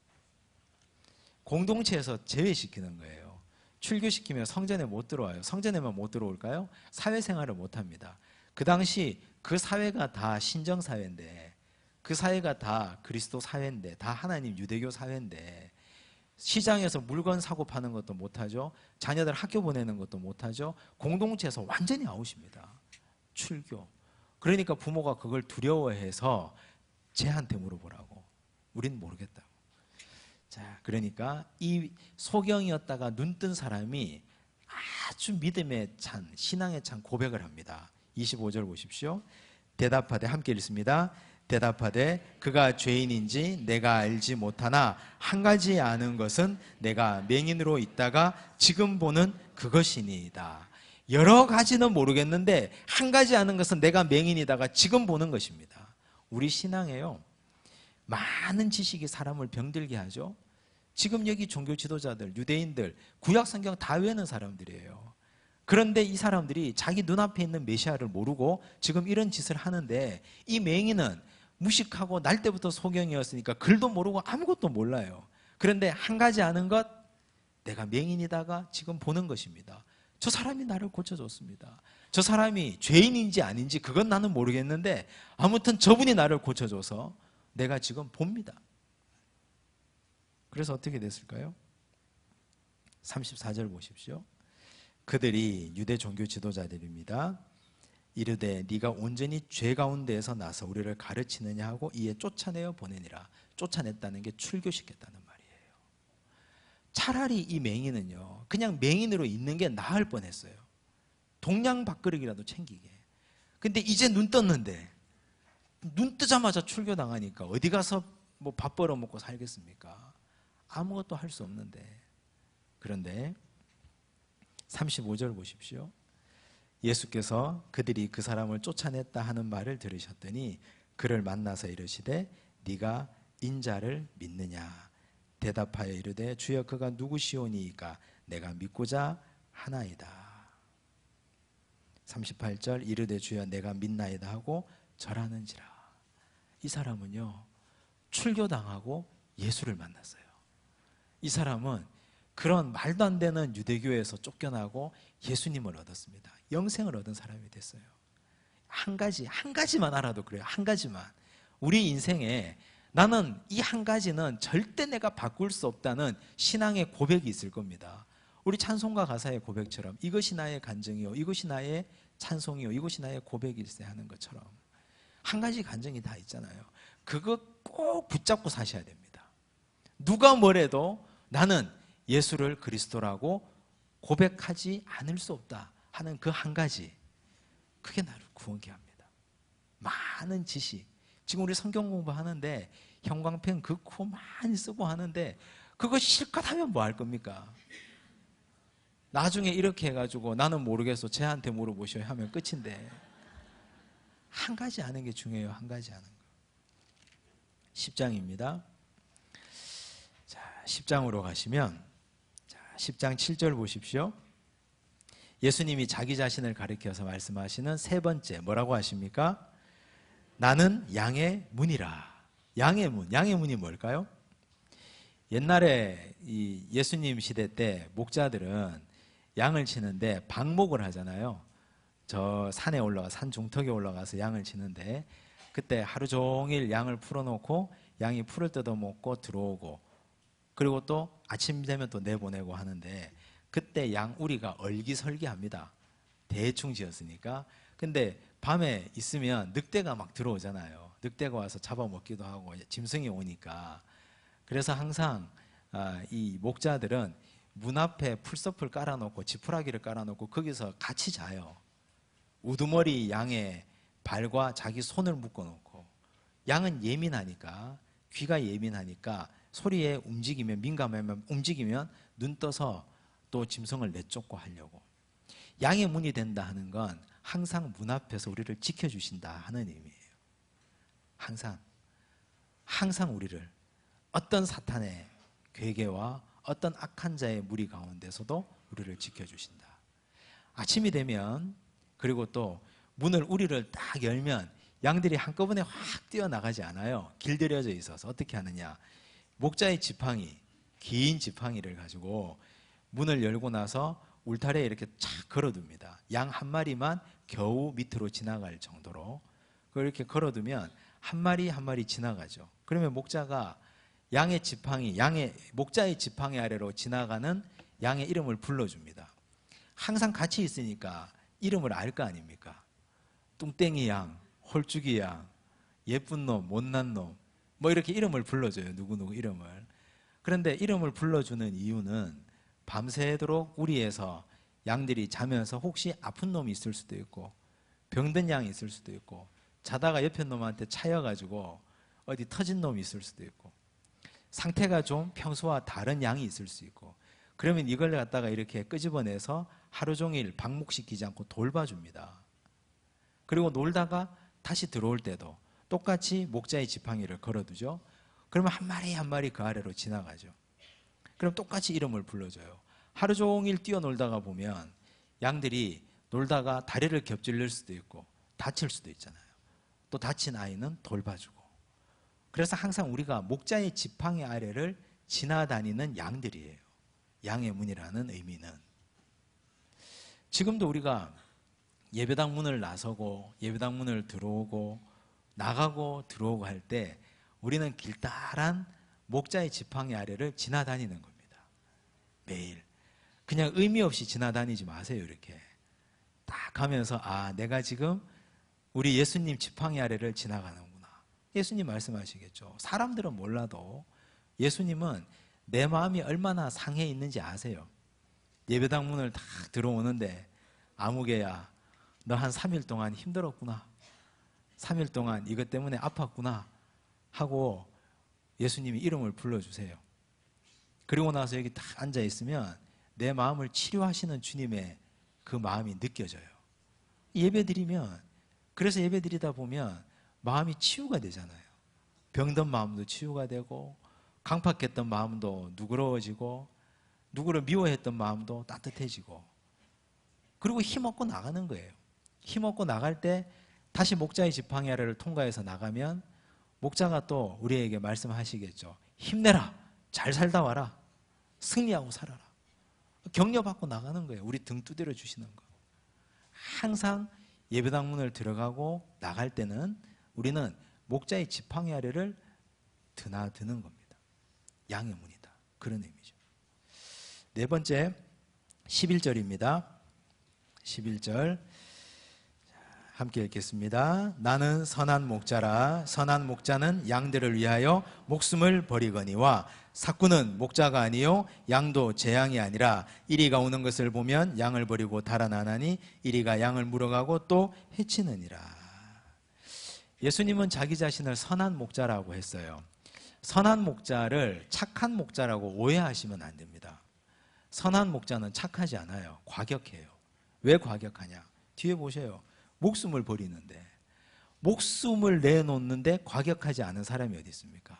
공동체에서 제외시키는 거예요. 출교시키면 성전에 못 들어와요. 성전에만 못 들어올까요? 사회생활을 못합니다. 그 당시 그 사회가 다 신정사회인데, 그 사회가 다 그리스도 사회인데, 다 하나님 유대교 사회인데, 시장에서 물건 사고 파는 것도 못하죠. 자녀들 학교 보내는 것도 못하죠. 공동체에서 완전히 아웃입니다. 출교. 그러니까 부모가 그걸 두려워해서 쟤한테 물어보라고. 우린 모르겠다고. 자, 그러니까 이 소경이었다가 눈뜬 사람이 아주 믿음에 찬, 신앙에 찬 고백을 합니다. 25절 보십시오. 대답하되, 함께 읽습니다. 대답하되 그가 죄인인지 내가 알지 못하나 한 가지 아는 것은 내가 맹인으로 있다가 지금 보는 그것이니이다. 여러 가지는 모르겠는데 한 가지 아는 것은 내가 맹인이다가 지금 보는 것입니다. 우리 신앙에요, 많은 지식이 사람을 병들게 하죠. 지금 여기 종교 지도자들, 유대인들 구약 성경 다 외우는 사람들이에요. 그런데 이 사람들이 자기 눈앞에 있는 메시아를 모르고 지금 이런 짓을 하는데, 이 맹인은 무식하고 날 때부터 소경이었으니까 글도 모르고 아무것도 몰라요. 그런데 한 가지 아는 것, 내가 맹인이다가 지금 보는 것입니다. 저 사람이 나를 고쳐줬습니다. 저 사람이 죄인인지 아닌지 그건 나는 모르겠는데 아무튼 저분이 나를 고쳐줘서 내가 지금 봅니다. 그래서 어떻게 됐을까요? 34절 보십시오. 그들이 유대 종교 지도자들입니다. 이르되 네가 온전히 죄 가운데에서 나서 우리를 가르치느냐 하고 이에 쫓아내어 보내니라. 쫓아냈다는 게 출교시켰다는 말이에요. 차라리 이 맹인은요, 그냥 맹인으로 있는 게 나을 뻔했어요. 동양 밥그릇이라도 챙기게. 근데 이제 눈 떴는데, 눈 뜨자마자 출교당하니까 어디 가서 뭐 밥 벌어먹고 살겠습니까? 아무것도 할 수 없는데. 그런데 35절 보십시오. 예수께서 그들이 그 사람을 쫓아냈다 하는 말을 들으셨더니 그를 만나서 이르시되 네가 인자를 믿느냐? 대답하여 이르되 주여 그가 누구시오니이까? 내가 믿고자 하나이다. 38절 이르되 주여 내가 믿나이다 하고 절하는지라. 이 사람은요, 출교당하고 예수를 만났어요. 이 사람은 그런 말도 안 되는 유대교에서 쫓겨나고 예수님을 얻었습니다. 영생을 얻은 사람이 됐어요. 한 가지만 알아도 그래요. 한 가지만. 우리 인생에 나는 이 한 가지는 절대 내가 바꿀 수 없다는 신앙의 고백이 있을 겁니다. 우리 찬송가 가사의 고백처럼 이것이 나의 간증이요, 이것이 나의 찬송이요, 이것이 나의 고백일세 하는 것처럼 한 가지 간증이 다 있잖아요. 그거 꼭 붙잡고 사셔야 됩니다. 누가 뭐래도 나는 예수를 그리스도라고 고백하지 않을 수 없다 하는 그 한 가지, 그게 나를 구원케 합니다. 많은 지식, 지금 우리 성경 공부하는데 형광펜 긋고 많이 쓰고 하는데 그거 실컷 하면 뭐 할 겁니까? 나중에 이렇게 해가지고 나는 모르겠어, 쟤한테 물어보셔 하면 끝인데, 한 가지 아는 게 중요해요. 한 가지 아는 거. 10장입니다. 자, 10장으로 가시면, 자, 10장 7절 보십시오. 예수님이 자기 자신을 가리켜서 말씀하시는 세 번째, 뭐라고 하십니까? 나는 양의 문이라. 양의 문, 양의 문이 뭘까요? 옛날에 이 예수님 시대 때 목자들은 양을 치는데 방목을 하잖아요. 저 산에 올라가, 산 중턱에 올라가서 양을 치는데, 그때 하루 종일 양을 풀어놓고 양이 풀을 뜯어먹고 들어오고, 그리고 또 아침 되면 또 내보내고 하는데, 그때 양 우리가 얼기설기합니다. 대충 지었으니까. 근데 밤에 있으면 늑대가 막 들어오잖아요. 늑대가 와서 잡아먹기도 하고 짐승이 오니까. 그래서 항상 이 목자들은 문 앞에 풀섭을 깔아놓고 지푸라기를 깔아놓고 거기서 같이 자요. 우두머리 양의 발과 자기 손을 묶어놓고. 양은 예민하니까, 귀가 예민하니까 소리에 움직이면, 민감하면 움직이면 눈 떠서 또 짐승을 내쫓고 하려고. 양의 문이 된다 하는 건 항상 문 앞에서 우리를 지켜주신다 하는 의미예요. 항상 우리를 어떤 사탄의 괴계와 어떤 악한 자의 무리 가운데서도 우리를 지켜주신다. 아침이 되면, 그리고 또 문을, 우리를 딱 열면 양들이 한꺼번에 확 뛰어나가지 않아요. 길들여져 있어서 어떻게 하느냐, 목자의 지팡이, 긴 지팡이를 가지고 문을 열고 나서 울타리에 이렇게 착 걸어둡니다. 양 한 마리만 겨우 밑으로 지나갈 정도로 그렇게 걸어두면 한 마리 한 마리 지나가죠. 그러면 목자가 양의 지팡이, 목자의 지팡이 아래로 지나가는 양의 이름을 불러줍니다. 항상 같이 있으니까 이름을 알 거 아닙니까? 뚱땡이 양, 홀쭉이 양, 예쁜 놈, 못난 놈, 뭐 이렇게 이름을 불러줘요. 누구누구 이름을. 그런데 이름을 불러주는 이유는 밤새도록 우리에서 양들이 자면서 혹시 아픈 놈이 있을 수도 있고, 병든 양이 있을 수도 있고, 자다가 옆에 놈한테 차여가지고 어디 터진 놈이 있을 수도 있고, 상태가 좀 평소와 다른 양이 있을 수 있고, 그러면 이걸 갖다가 이렇게 끄집어내서 하루 종일 방목시키지 않고 돌봐줍니다. 그리고 놀다가 다시 들어올 때도 똑같이 목자의 지팡이를 걸어두죠. 그러면 한 마리 한 마리 그 아래로 지나가죠. 그럼 똑같이 이름을 불러줘요. 하루 종일 뛰어놀다가 보면 양들이 놀다가 다리를 겹질릴 수도 있고 다칠 수도 있잖아요. 또 다친 아이는 돌봐주고. 그래서 항상 우리가 목자의 지팡이 아래를 지나다니는 양들이에요. 양의 문이라는 의미는. 지금도 우리가 예배당 문을 나서고 예배당 문을 들어오고 나가고 들어오고 할 때 우리는 길다란 목자의 지팡이 아래를 지나다니는 겁니다. 매일. 그냥 의미 없이 지나다니지 마세요. 이렇게 딱 가면서, 아, 내가 지금 우리 예수님 지팡이 아래를 지나가는구나. 예수님 말씀하시겠죠. 사람들은 몰라도 예수님은 내 마음이 얼마나 상해 있는지 아세요. 예배당 문을 딱 들어오는데, 아무개야, 너 한 3일 동안 힘들었구나. 3일 동안 이것 때문에 아팠구나 하고 예수님이 이름을 불러주세요. 그리고 나서 여기 딱 앉아있으면 내 마음을 치료하시는 주님의 그 마음이 느껴져요. 예배드리면, 그래서 예배드리다 보면 마음이 치유가 되잖아요. 병든 마음도 치유가 되고, 강팍했던 마음도 누그러워지고, 누구를 미워했던 마음도 따뜻해지고, 그리고 힘없고 나가는 거예요. 힘없고 나갈 때 다시 목자의 지팡이 아래를 통과해서 나가면 목자가 또 우리에게 말씀하시겠죠. 힘내라. 잘 살다 와라. 승리하고 살아라. 격려받고 나가는 거예요. 우리 등 두드려 주시는 거. 항상 예배당 문을 들어가고 나갈 때는 우리는 목자의 지팡이 아래를 드나드는 겁니다. 양의 문이다. 그런 의미죠. 네 번째 11절입니다. 11절 함께 읽겠습니다. 나는 선한 목자라. 선한 목자는 양들을 위하여 목숨을 버리거니와 삭구는 목자가 아니요 양도 제 양이 아니라 이리가 오는 것을 보면 양을 버리고 달아나나니 이리가 양을 물어가고 또 해치느니라. 예수님은 자기 자신을 선한 목자라고 했어요. 선한 목자를 착한 목자라고 오해하시면 안 됩니다. 선한 목자는 착하지 않아요. 과격해요. 왜 과격하냐? 뒤에 보세요. 목숨을 버리는데, 목숨을 내놓는데 과격하지 않은 사람이 어디 있습니까?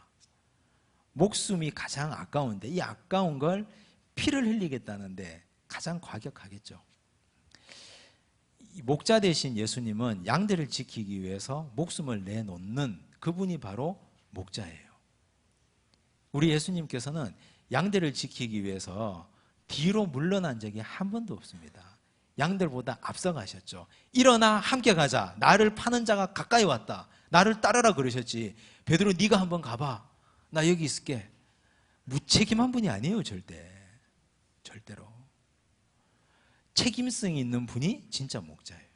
목숨이 가장 아까운데 이 아까운 걸 피를 흘리겠다는데 가장 과격하겠죠. 목자 대신 예수님은 양들을 지키기 위해서 목숨을 내놓는 그분이 바로 목자예요. 우리 예수님께서는 양들을 지키기 위해서 뒤로 물러난 적이 한 번도 없습니다. 양들보다 앞서가셨죠. 일어나 함께 가자. 나를 파는 자가 가까이 왔다. 나를 따르라 그러셨지. 베드로 네가 한번 가봐. 나 여기 있을게. 무책임한 분이 아니에요. 절대로. 책임성이 있는 분이 진짜 목자예요.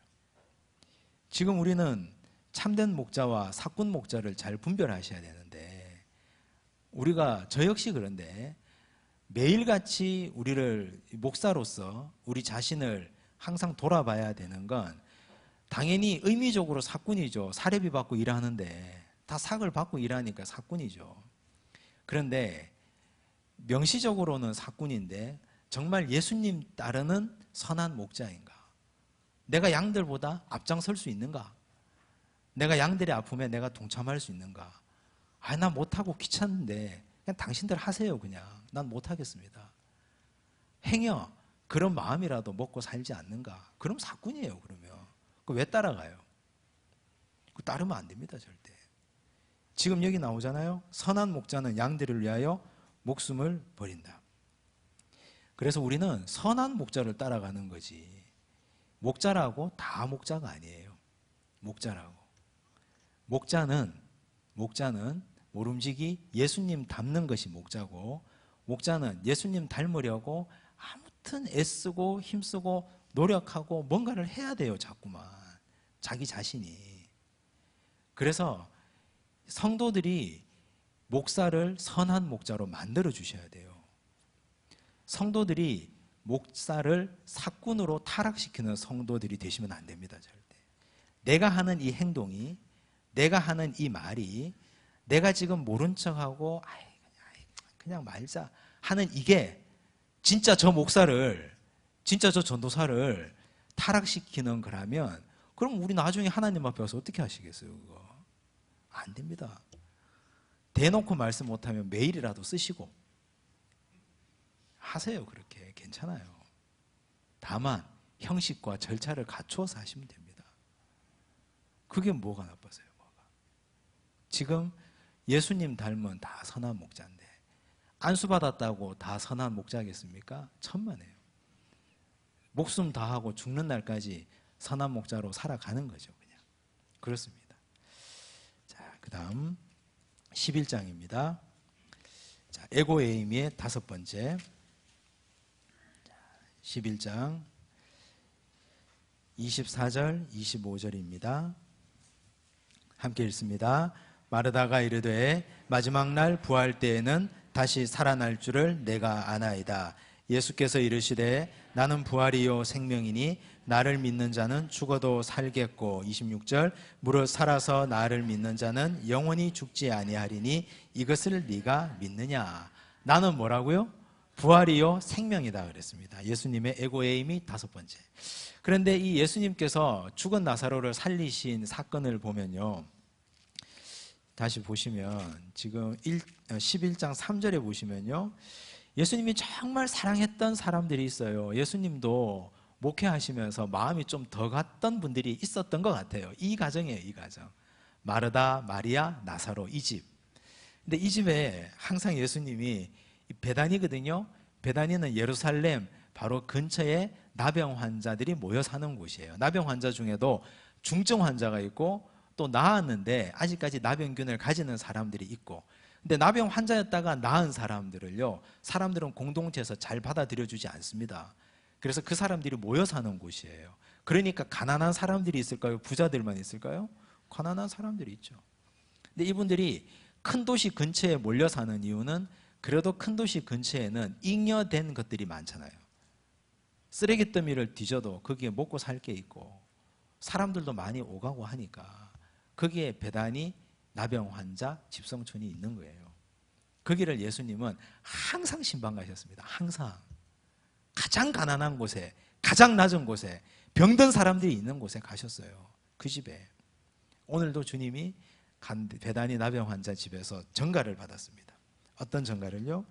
지금 우리는 참된 목자와 사꾼 목자를 잘 분별하셔야 되는데, 우리가 저 역시 그런데 매일같이 우리를 목사로서 우리 자신을 항상 돌아봐야 되는 건, 당연히 의미적으로 사꾼이죠. 사례비 받고 일하는데 다 삭을 받고 일하니까 사꾼이죠. 그런데 명시적으로는 사꾼인데 정말 예수님 따르는 선한 목자인가? 내가 양들보다 앞장설 수 있는가? 내가 양들의 아픔에 내가 동참할 수 있는가? 나 못하고 귀찮은데 그냥 당신들 하세요. 그냥 난 못하겠습니다. 행여 그런 마음이라도 먹고 살지 않는가? 그럼 사꾼이에요. 그러면 왜 따라가요? 따르면 안 됩니다. 절대. 지금 여기 나오잖아요. 선한 목자는 양들을 위하여 목숨을 버린다. 그래서 우리는 선한 목자를 따라가는 거지, 목자라고 다 목자가 아니에요. 목자라고. 목자는 모름지기 예수님 닮는 것이 목자고, 목자는 예수님 닮으려고 아무튼 애쓰고 힘쓰고 노력하고 뭔가를 해야 돼요. 자꾸만 자기 자신이. 그래서 성도들이 목사를 선한 목자로 만들어 주셔야 돼요. 성도들이 목사를 사꾼으로 타락시키는 성도들이 되시면 안 됩니다. 절대. 내가 하는 이 행동이, 내가 하는 이 말이, 내가 지금 모른 척하고 그냥 말자 하는 이게 진짜 저 목사를, 진짜 저 전도사를 타락시키는 거라면, 그럼 우리 나중에 하나님 앞에 와서 어떻게 하시겠어요? 그거 안 됩니다. 대놓고 말씀 못하면 메일이라도 쓰시고 하세요. 그렇게 괜찮아요. 다만 형식과 절차를 갖추어서 하시면 됩니다. 그게 뭐가 나빠서요? 지금 예수님 닮은 다 선한 목자인데 안수받았다고 다 선한 목자겠습니까? 천만에요. 목숨 다하고 죽는 날까지 선한 목자로 살아가는 거죠. 그냥 그렇습니다. 자, 그 다음 11장입니다. 자, 에고에이미의 다섯 번째. 11장 24절 25절입니다. 함께 읽습니다. 마르다가 이르되 마지막 날 부활 때에는 다시 살아날 줄을 내가 아나이다. 예수께서 이르시되 나는 부활이요 생명이니 나를 믿는 자는 죽어도 살겠고, 26절 무릇 살아서 나를 믿는 자는 영원히 죽지 아니하리니 이것을 네가 믿느냐. 나는 뭐라고요? 부활이요 생명이다 그랬습니다. 예수님의 에고에임이 다섯 번째. 그런데 이 예수님께서 죽은 나사로를 살리신 사건을 보면요, 다시 보시면 지금 11장 3절에 보시면요, 예수님이 정말 사랑했던 사람들이 있어요. 예수님도 목회하시면서 마음이 좀 더 갔던 분들이 있었던 것 같아요. 이 가정이에요. 이 가정. 마르다, 마리아, 나사로, 이 집. 근데 이 집에 항상 예수님이 베다니거든요. 베다니는 예루살렘 바로 근처에 나병 환자들이 모여 사는 곳이에요. 나병 환자 중에도 중증 환자가 있고 또 나았는데 아직까지 나병균을 가지는 사람들이 있고, 근데 나병 환자였다가 나은 사람들을요, 사람들은 공동체에서 잘 받아들여 주지 않습니다. 그래서 그 사람들이 모여 사는 곳이에요. 그러니까 가난한 사람들이 있을까요? 부자들만 있을까요? 가난한 사람들이 있죠. 근데 이분들이 큰 도시 근처에 몰려 사는 이유는, 그래도 큰 도시 근처에는 잉여된 것들이 많잖아요. 쓰레기 더미를 뒤져도 거기에 먹고 살 게 있고 사람들도 많이 오가고 하니까 거기에 배단이 나병 환자 집성촌이 있는 거예요. 거기를 예수님은 항상 신방 가셨습니다. 항상. 가장 가난한 곳에, 가장 낮은 곳에, 병든 사람들이 있는 곳에 가셨어요. 그 집에. 오늘도 주님이 배단이 나병 환자 집에서 전가를 받았습니다. 어떤 전가를요?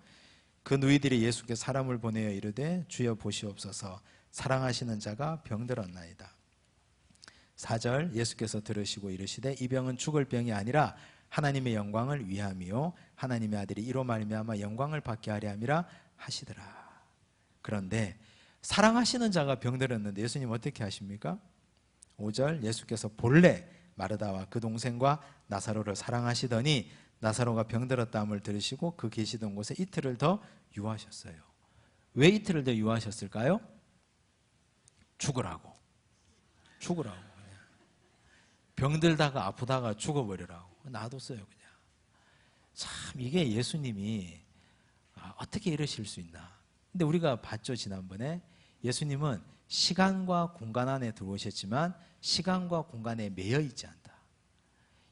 그 누이들이 예수께 사람을 보내어 이르되 주여 보시옵소서, 사랑하시는 자가 병들었나이다. 4절, 예수께서 들으시고 이르시되 이 병은 죽을 병이 아니라 하나님의 영광을 위함이요 하나님의 아들이 이로 말미암아 영광을 받게 하려 함이라 하시더라. 그런데 사랑하시는 자가 병들었는데 예수님 어떻게 하십니까? 5절, 예수께서 본래 마르다와 그 동생과 나사로를 사랑하시더니 나사로가 병들었다함을 들으시고 그 계시던 곳에 이틀을 더 유하셨어요. 왜 이틀을 더 유하셨을까요? 죽으라고. 병들다가 아프다가 죽어버리라고 놔뒀어요. 그냥. 참 이게 예수님이 어떻게 이러실 수 있나. 근데 우리가 봤죠, 지난번에. 예수님은 시간과 공간 안에 들어오셨지만 시간과 공간에 매여 있지 않다.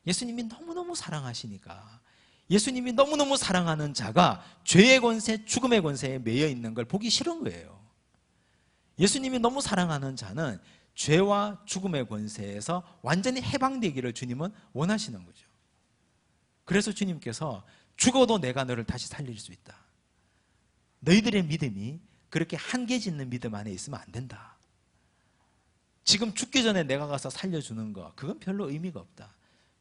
예수님이 너무너무 사랑하시니까, 예수님이 너무너무 사랑하는 자가 죄의 권세, 죽음의 권세에 매여 있는 걸 보기 싫은 거예요. 예수님이 너무 사랑하는 자는 죄와 죽음의 권세에서 완전히 해방되기를 주님은 원하시는 거죠. 그래서 주님께서 죽어도 내가 너를 다시 살릴 수 있다. 너희들의 믿음이 그렇게 한계 짓는 믿음 안에 있으면 안 된다. 지금 죽기 전에 내가 가서 살려주는 거, 그건 별로 의미가 없다.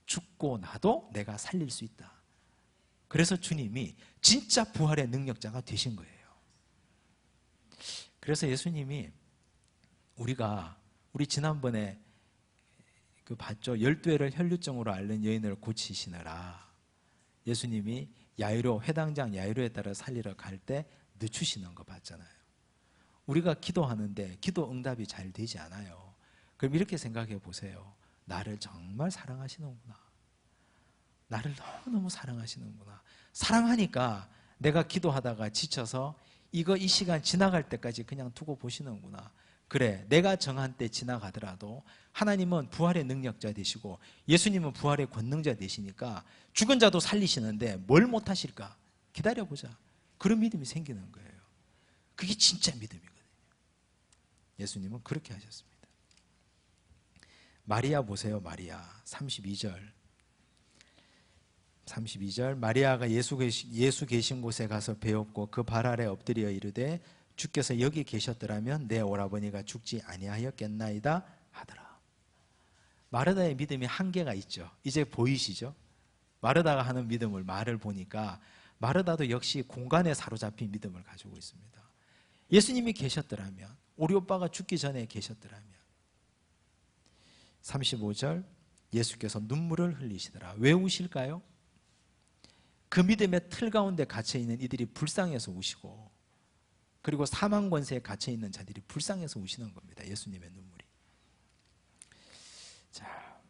죽고 나도 내가 살릴 수 있다. 그래서 주님이 진짜 부활의 능력자가 되신 거예요. 그래서 예수님이 우리 지난번에 그 봤죠? 12회를 혈류증으로 앓는 여인을 고치시느라 예수님이 야이로, 회당장 야이로에 따라 살리러 갈 때 늦추시는 거 봤잖아요. 우리가 기도하는데 기도 응답이 잘 되지 않아요. 그럼 이렇게 생각해 보세요. 나를 정말 사랑하시는구나. 나를 너무너무 사랑하시는구나. 사랑하니까 내가 기도하다가 지쳐서 이 시간 지나갈 때까지 그냥 두고 보시는구나. 그래, 내가 정한 때 지나가더라도 하나님은 부활의 능력자 되시고 예수님은 부활의 권능자 되시니까 죽은 자도 살리시는데 뭘 못하실까? 기다려보자. 그런 믿음이 생기는 거예요. 그게 진짜 믿음이거든요. 예수님은 그렇게 하셨습니다. 마리아 보세요. 마리아 32절, 마리아가 예수 계신 곳에 가서 배웠고 그 발 아래 엎드려 이르되 주께서 여기 계셨더라면 내 오라버니가 죽지 아니하였겠나이다 하더라. 마르다의 믿음이 한계가 있죠. 이제 보이시죠? 마르다가 하는 말을 보니까 마르다도 역시 공간에 사로잡힌 믿음을 가지고 있습니다. 예수님이 계셨더라면, 우리 오빠가 죽기 전에 계셨더라면. 35절, 예수께서 눈물을 흘리시더라. 왜 우실까요? 그 믿음의 틀 가운데 갇혀있는 이들이 불쌍해서 우시고, 그리고 사망 권세에 갇혀있는 자들이 불쌍해서 우시는 겁니다. 예수님의 눈물이. 자,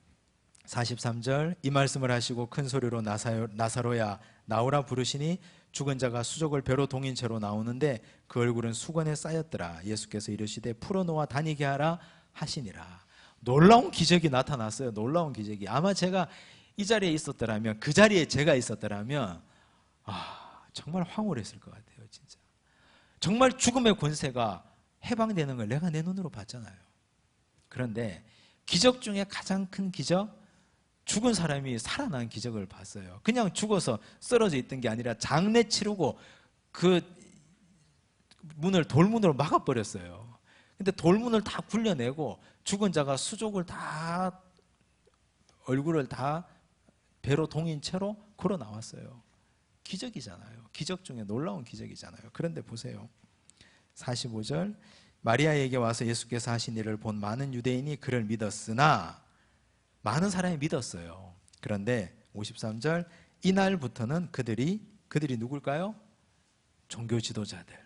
43절, 이 말씀을 하시고 큰 소리로 나사로야 나오라 부르시니 죽은 자가 수족을 배로 동인 채로 나오는데 그 얼굴은 수건에 쌓였더라. 예수께서 이르시되 풀어놓아 다니게 하라 하시니라. 놀라운 기적이 나타났어요. 놀라운 기적이. 아마 제가 이 자리에 있었더라면, 그 자리에 제가 있었더라면 정말 황홀했을 것 같아요. 진짜. 정말 죽음의 권세가 해방되는 걸 내가 내 눈으로 봤잖아요. 그런데 기적 중에 가장 큰 기적, 죽은 사람이 살아난 기적을 봤어요. 그냥 죽어서 쓰러져 있던 게 아니라 장례 치르고 그 문을 돌문으로 막아버렸어요. 근데 돌문을 다 굴려내고 죽은 자가 수족을 다, 얼굴을 다 배로 동인 채로 걸어 나왔어요. 기적이잖아요. 기적 중에 놀라운 기적이잖아요. 그런데 보세요. 45절 마리아에게 와서 예수께서 하신 일을 본 많은 유대인이 그를 믿었으나 많은 사람이 믿었어요. 그런데 53절 이날부터는 그들이 누굴까요? 종교 지도자들.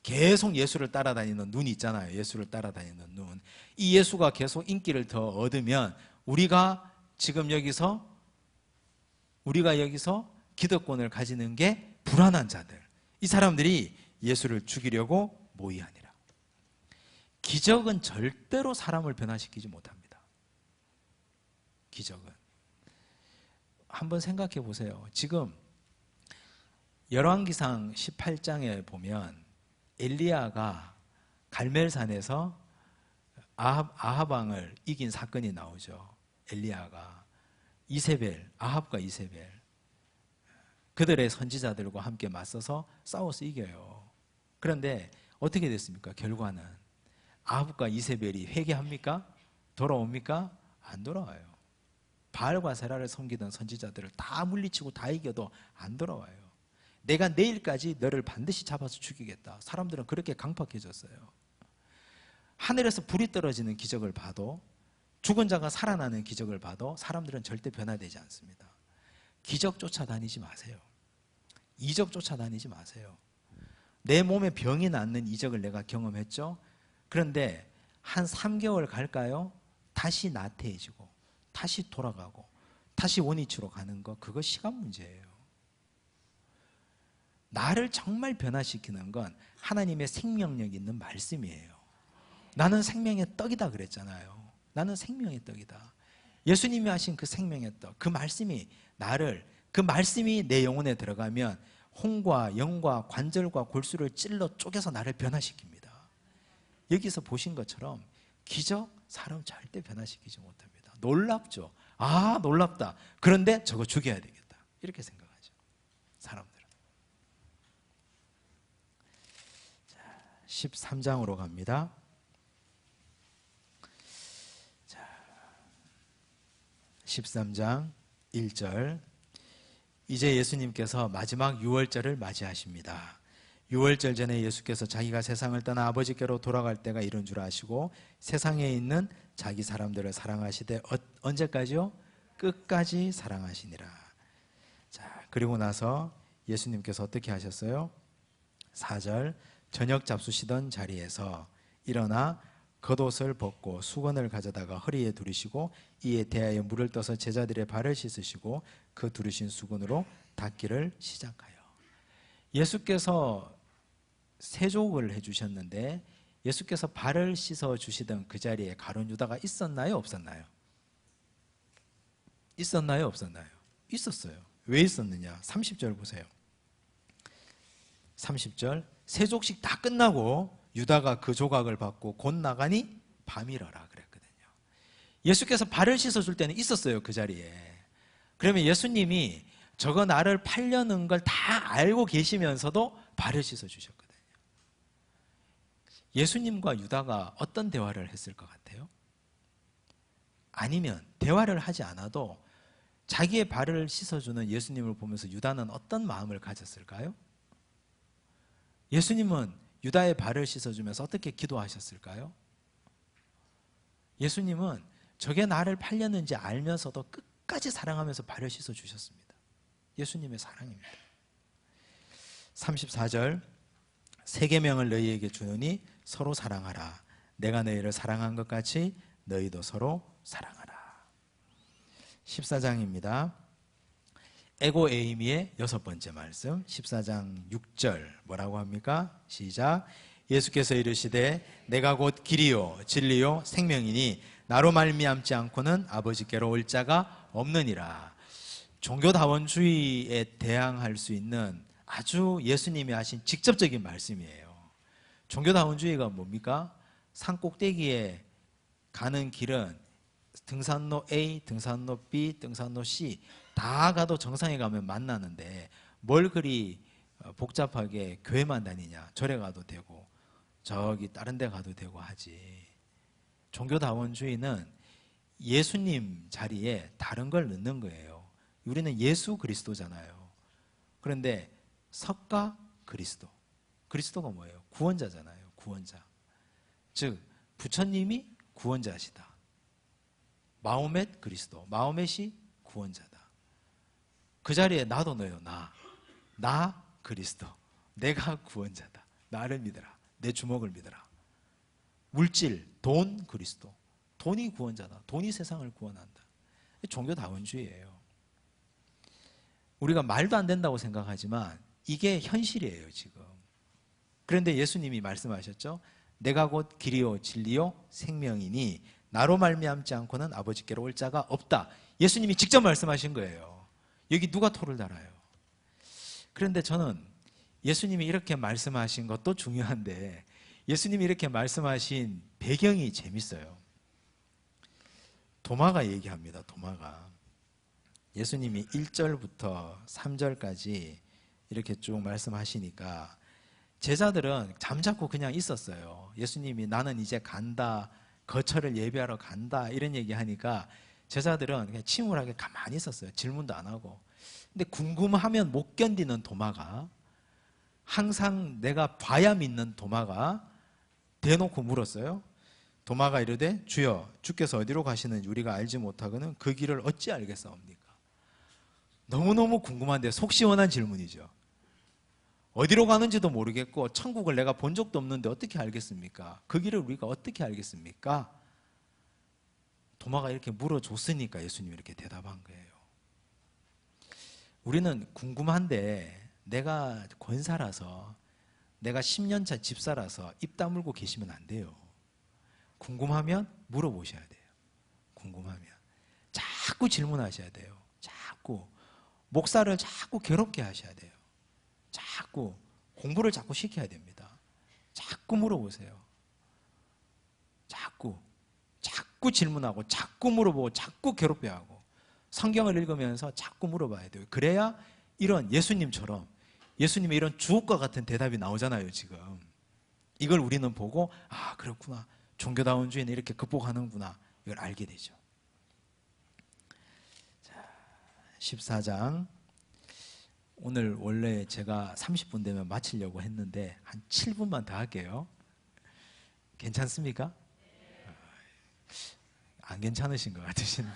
계속 예수를 따라다니는 눈이 있잖아요. 예수를 따라다니는 눈. 이 예수가 계속 인기를 더 얻으면 우리가 여기서 기득권을 가지는 게 불안한 자들. 이 사람들이 예수를 죽이려고 모의하니라. 기적은 절대로 사람을 변화시키지 못합니다. 기적은. 한번 생각해 보세요. 지금 열왕기상 18장에 보면 엘리야가 갈멜산에서 아합 왕을 이긴 사건이 나오죠. 엘리야가 아합과 이세벨 그들의 선지자들과 함께 맞서서 싸워서 이겨요. 그런데 어떻게 됐습니까? 결과는 아합과 이세벨이 회개합니까? 돌아옵니까? 안 돌아와요. 바알과 세라를 섬기던 선지자들을 다 물리치고 다 이겨도 안 돌아와요. 내가 내일까지 너를 반드시 잡아서 죽이겠다. 사람들은 그렇게 강팍해졌어요. 하늘에서 불이 떨어지는 기적을 봐도, 죽은 자가 살아나는 기적을 봐도 사람들은 절대 변화되지 않습니다. 기적 쫓아다니지 마세요. 이적 쫓아다니지 마세요. 내 몸에 병이 낫는 이적을 내가 경험했죠. 그런데 한 3개월 갈까요? 다시 나태해지고 다시 돌아가고 다시 원위치로 가는 거, 그거 시간 문제예요. 나를 정말 변화시키는 건 하나님의 생명력 있는 말씀이에요. 나는 생명의 떡이다 그랬잖아요. 나는 생명의 떡이다. 예수님이 하신 그 생명의 떡, 그 말씀이 그 말씀이 내 영혼에 들어가면 혼과 영과 관절과 골수를 찔러 쪼개서 나를 변화시킵니다. 여기서 보신 것처럼 기적, 사람 절대 변화시키지 못합니다. 놀랍죠? 아, 놀랍다. 그런데 저거 죽여야 되겠다. 이렇게 생각하죠, 사람들은. 자, 13장으로 갑니다. 자, 13장 1절. 이제 예수님께서 마지막 유월절을 맞이하십니다. 유월절 전에 예수께서 자기가 세상을 떠나 아버지께로 돌아갈 때가 이른 줄 아시고 세상에 있는 자기 사람들을 사랑하시되 언제까지요? 끝까지 사랑하시니라. 자, 그리고 나서 예수님께서 어떻게 하셨어요? 4절 저녁 잡수시던 자리에서 일어나 겉옷을 벗고 수건을 가져다가 허리에 두르시고 이에 대하여 물을 떠서 제자들의 발을 씻으시고 그 두르신 수건으로 닦기를 시작하여. 예수께서 세족을 해주셨는데 예수께서 발을 씻어 주시던 그 자리에 가룟 유다가 있었나요? 없었나요? 있었나요? 없었나요? 있었어요. 왜 있었느냐? 30절 보세요. 30절 세족식 다 끝나고 유다가 그 조각을 받고 곧 나가니 밤이러라 그랬거든요. 예수께서 발을 씻어줄 때는 있었어요, 그 자리에. 그러면 예수님이 저거 나를 팔려는 걸 다 알고 계시면서도 발을 씻어주셨거든요. 예수님과 유다가 어떤 대화를 했을 것 같아요? 아니면 대화를 하지 않아도 자기의 발을 씻어주는 예수님을 보면서 유다는 어떤 마음을 가졌을까요? 예수님은 유다의 발을 씻어주면서 어떻게 기도하셨을까요? 예수님은 저게 나를 팔렸는지 알면서도 끝까지 사랑하면서 발을 씻어주셨습니다. 예수님의 사랑입니다. 34절 새 계명을 너희에게 주노니 서로 사랑하라. 내가 너희를 사랑한 것 같이 너희도 서로 사랑하라. 14장입니다. 에고 에이미의 6번째 말씀 14장 6절 뭐라고 합니까? 시작. 예수께서 이르시되 내가 곧 길이요 진리요 생명이니 나로 말미암지 않고는 아버지께로 올 자가 없느니라. 종교다원주의에 대항할 수 있는 아주 예수님이 하신 직접적인 말씀이에요. 종교다원주의가 뭡니까? 산 꼭대기에 가는 길은 등산로 A, 등산로 B, 등산로 C 다 가도 정상에 가면 만나는데 뭘 그리 복잡하게 교회만 다니냐. 절에 가도 되고 저기 다른 데 가도 되고 하지. 종교다원주의는 예수님 자리에 다른 걸 넣는 거예요. 우리는 예수 그리스도잖아요. 그런데 석가 그리스도. 그리스도가 뭐예요? 구원자잖아요. 구원자. 즉 부처님이 구원자시다. 마호멧 그리스도, 마호멧이 구원자다. 그 자리에 나도 넣어요. 나 그리스도, 내가 구원자다. 나를 믿어라. 내 주먹을 믿어라. 물질, 돈 그리스도, 돈이 구원자다. 돈이 세상을 구원한다. 종교다원주의예요. 우리가 말도 안 된다고 생각하지만 이게 현실이에요 지금. 그런데 예수님이 말씀하셨죠. 내가 곧 길이요 진리요 생명이니 나로 말미암지 않고는 아버지께로 올 자가 없다. 예수님이 직접 말씀하신 거예요. 여기 누가 토를 달아요? 그런데 저는 예수님이 이렇게 말씀하신 것도 중요한데 예수님이 이렇게 말씀하신 배경이 재밌어요. 도마가 얘기합니다. 도마가 예수님이 1절부터 3절까지 이렇게 쭉 말씀하시니까 제자들은 잠자코 그냥 있었어요. 예수님이 나는 이제 간다, 거처를 예비하러 간다 이런 얘기하니까 제자들은 그냥 침울하게 가만히 있었어요. 질문도 안 하고. 근데 궁금하면 못 견디는 도마가, 항상 내가 봐야 믿는 도마가 대놓고 물었어요. 도마가 이르되 주여 주께서 어디로 가시는지 우리가 알지 못하거든 그 길을 어찌 알겠사옵니까? 너무너무 궁금한데 속 시원한 질문이죠. 어디로 가는지도 모르겠고 천국을 내가 본 적도 없는데 어떻게 알겠습니까? 그 길을 우리가 어떻게 알겠습니까? 도마가 이렇게 물어줬으니까 예수님이 이렇게 대답한 거예요. 우리는 궁금한데 내가 권사라서, 내가 10년차 집사라서 입 다물고 계시면 안 돼요. 궁금하면 물어보셔야 돼요. 궁금하면 자꾸 질문하셔야 돼요. 자꾸 목사를 자꾸 괴롭게 하셔야 돼요. 자꾸 공부를 자꾸 시켜야 됩니다. 자꾸 물어보세요. 자꾸 질문하고 자꾸 물어보고 자꾸 괴롭게 하고 성경을 읽으면서 자꾸 물어봐야 돼요. 그래야 이런 예수님처럼, 예수님의 이런 주옥과 같은 대답이 나오잖아요 지금. 이걸 우리는 보고 아 그렇구나, 종교다원주의는 이렇게 극복하는구나, 이걸 알게 되죠. 자, 14장. 오늘 원래 제가 30분 되면 마치려고 했는데 한 7분만 더 할게요. 괜찮습니까? 안 괜찮으신 것 같으신데.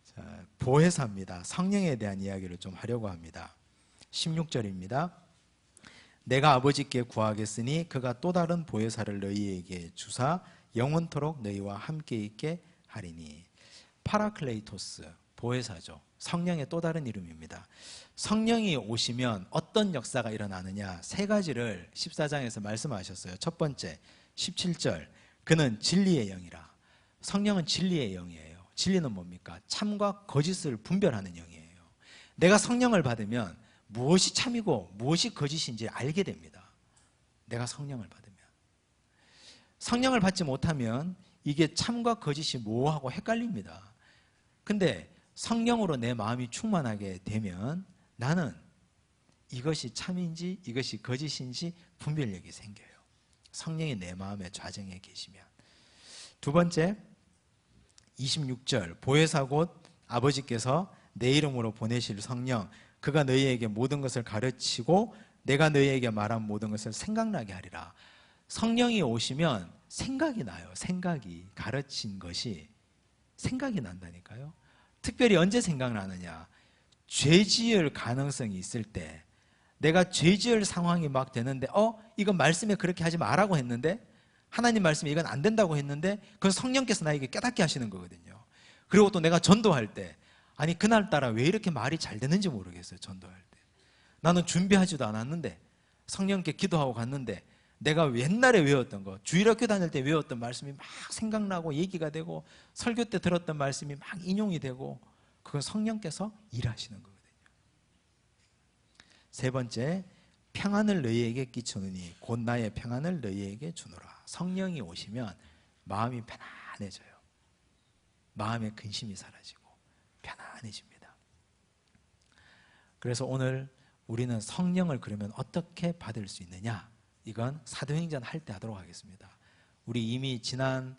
자, 보혜사입니다. 성령에 대한 이야기를 좀 하려고 합니다. 16절입니다. 내가 아버지께 구하겠으니 그가 또 다른 보혜사를 너희에게 주사 영원토록 너희와 함께 있게 하리니. 파라클레이토스, 보혜사죠. 성령의 또 다른 이름입니다. 성령이 오시면 어떤 역사가 일어나느냐, 세 가지를 14장에서 말씀하셨어요. 첫 번째 17절, 그는 진리의 영이라. 성령은 진리의 영이에요. 진리는 뭡니까? 참과 거짓을 분별하는 영이에요. 내가 성령을 받으면 무엇이 참이고 무엇이 거짓인지 알게 됩니다. 내가 성령을 받으면. 성령을 받지 못하면 이게 참과 거짓이 모호하고 헷갈립니다. 근데 성령으로 내 마음이 충만하게 되면 나는 이것이 참인지 이것이 거짓인지 분별력이 생겨요. 성령이 내 마음의 좌정에 계시면. 두 번째 26절, 보혜사 곧 아버지께서 내 이름으로 보내실 성령, 그가 너희에게 모든 것을 가르치고 내가 너희에게 말한 모든 것을 생각나게 하리라. 성령이 오시면 생각이 나요. 생각이, 가르친 것이 생각이 난다니까요. 특별히 언제 생각나느냐, 죄 지을 가능성이 있을 때, 내가 죄 지을 상황이 막 되는데 이건 말씀에 그렇게 하지 말라고 했는데, 하나님 말씀에 이건 안 된다고 했는데 그건 성령께서 나에게 깨닫게 하시는 거거든요. 그리고 또 내가 전도할 때, 아니 그날따라 왜 이렇게 말이 잘 되는지 모르겠어요. 전도할 때 나는 준비하지도 않았는데 성령께 기도하고 갔는데 내가 옛날에 외웠던 거, 주일학교 다닐 때 외웠던 말씀이 막 생각나고 얘기가 되고 설교 때 들었던 말씀이 막 인용이 되고, 그건 성령께서 일하시는 거거든요. 세 번째, 평안을 너희에게 끼치느니 곧 나의 평안을 너희에게 주노라. 성령이 오시면 마음이 편안해져요. 마음의 근심이 사라지고 편안해집니다. 그래서 오늘 우리는 성령을 그러면 어떻게 받을 수 있느냐, 이건 사도행전 할 때 하도록 하겠습니다. 우리 이미 지난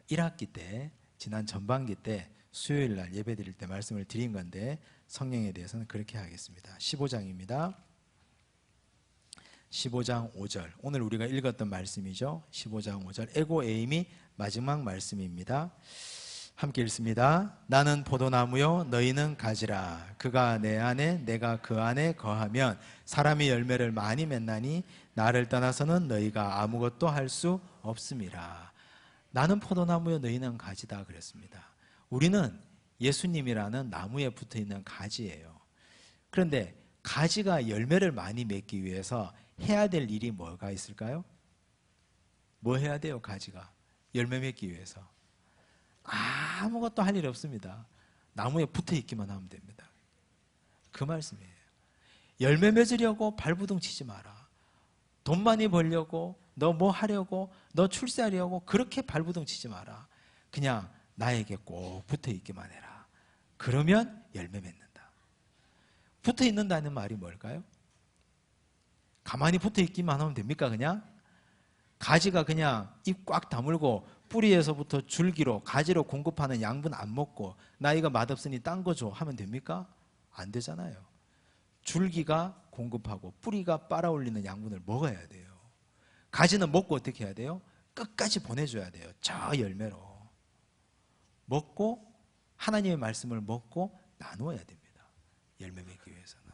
1학기 때, 지난 전반기 때 수요일 날 예배 드릴 때 말씀을 드린 건데 성령에 대해서는 그렇게 하겠습니다. 15장입니다. 15장 5절. 오늘 우리가 읽었던 말씀이죠. 15장 5절. 에고 에임이 마지막 말씀입니다. 함께 읽습니다. 나는 포도나무요 너희는 가지라. 그가 내 안에 내가 그 안에 거하면 사람이 열매를 많이 맺나니 나를 떠나서는 너희가 아무것도 할 수 없음이라. 나는 포도나무요 너희는 가지다 그랬습니다. 우리는 예수님이라는 나무에 붙어있는 가지예요. 그런데 가지가 열매를 많이 맺기 위해서 해야 될 일이 뭐가 있을까요? 뭐 해야 돼요? 가지가 열매 맺기 위해서 아무것도 할 일 없습니다. 나무에 붙어있기만 하면 됩니다. 그 말씀이에요. 열매 맺으려고 발부둥 치지 마라. 돈 많이 벌려고, 너 뭐 하려고, 너 출세하려고 그렇게 발부둥 치지 마라. 그냥 나에게 꼭 붙어있기만 해라. 그러면 열매 맺는다. 붙어있는다는 말이 뭘까요? 가만히 붙어있기만 하면 됩니까? 그냥? 가지가 그냥 입 꽉 다물고 뿌리에서부터 줄기로 가지로 공급하는 양분 안 먹고 나 이거 맛없으니 딴 거 줘 하면 됩니까? 안 되잖아요. 줄기가 공급하고 뿌리가 빨아올리는 양분을 먹어야 돼요. 가지는 먹고 어떻게 해야 돼요? 끝까지 보내줘야 돼요. 저 열매로 먹고 하나님의 말씀을 먹고 나누어야 됩니다. 열매 맺기 위해서는.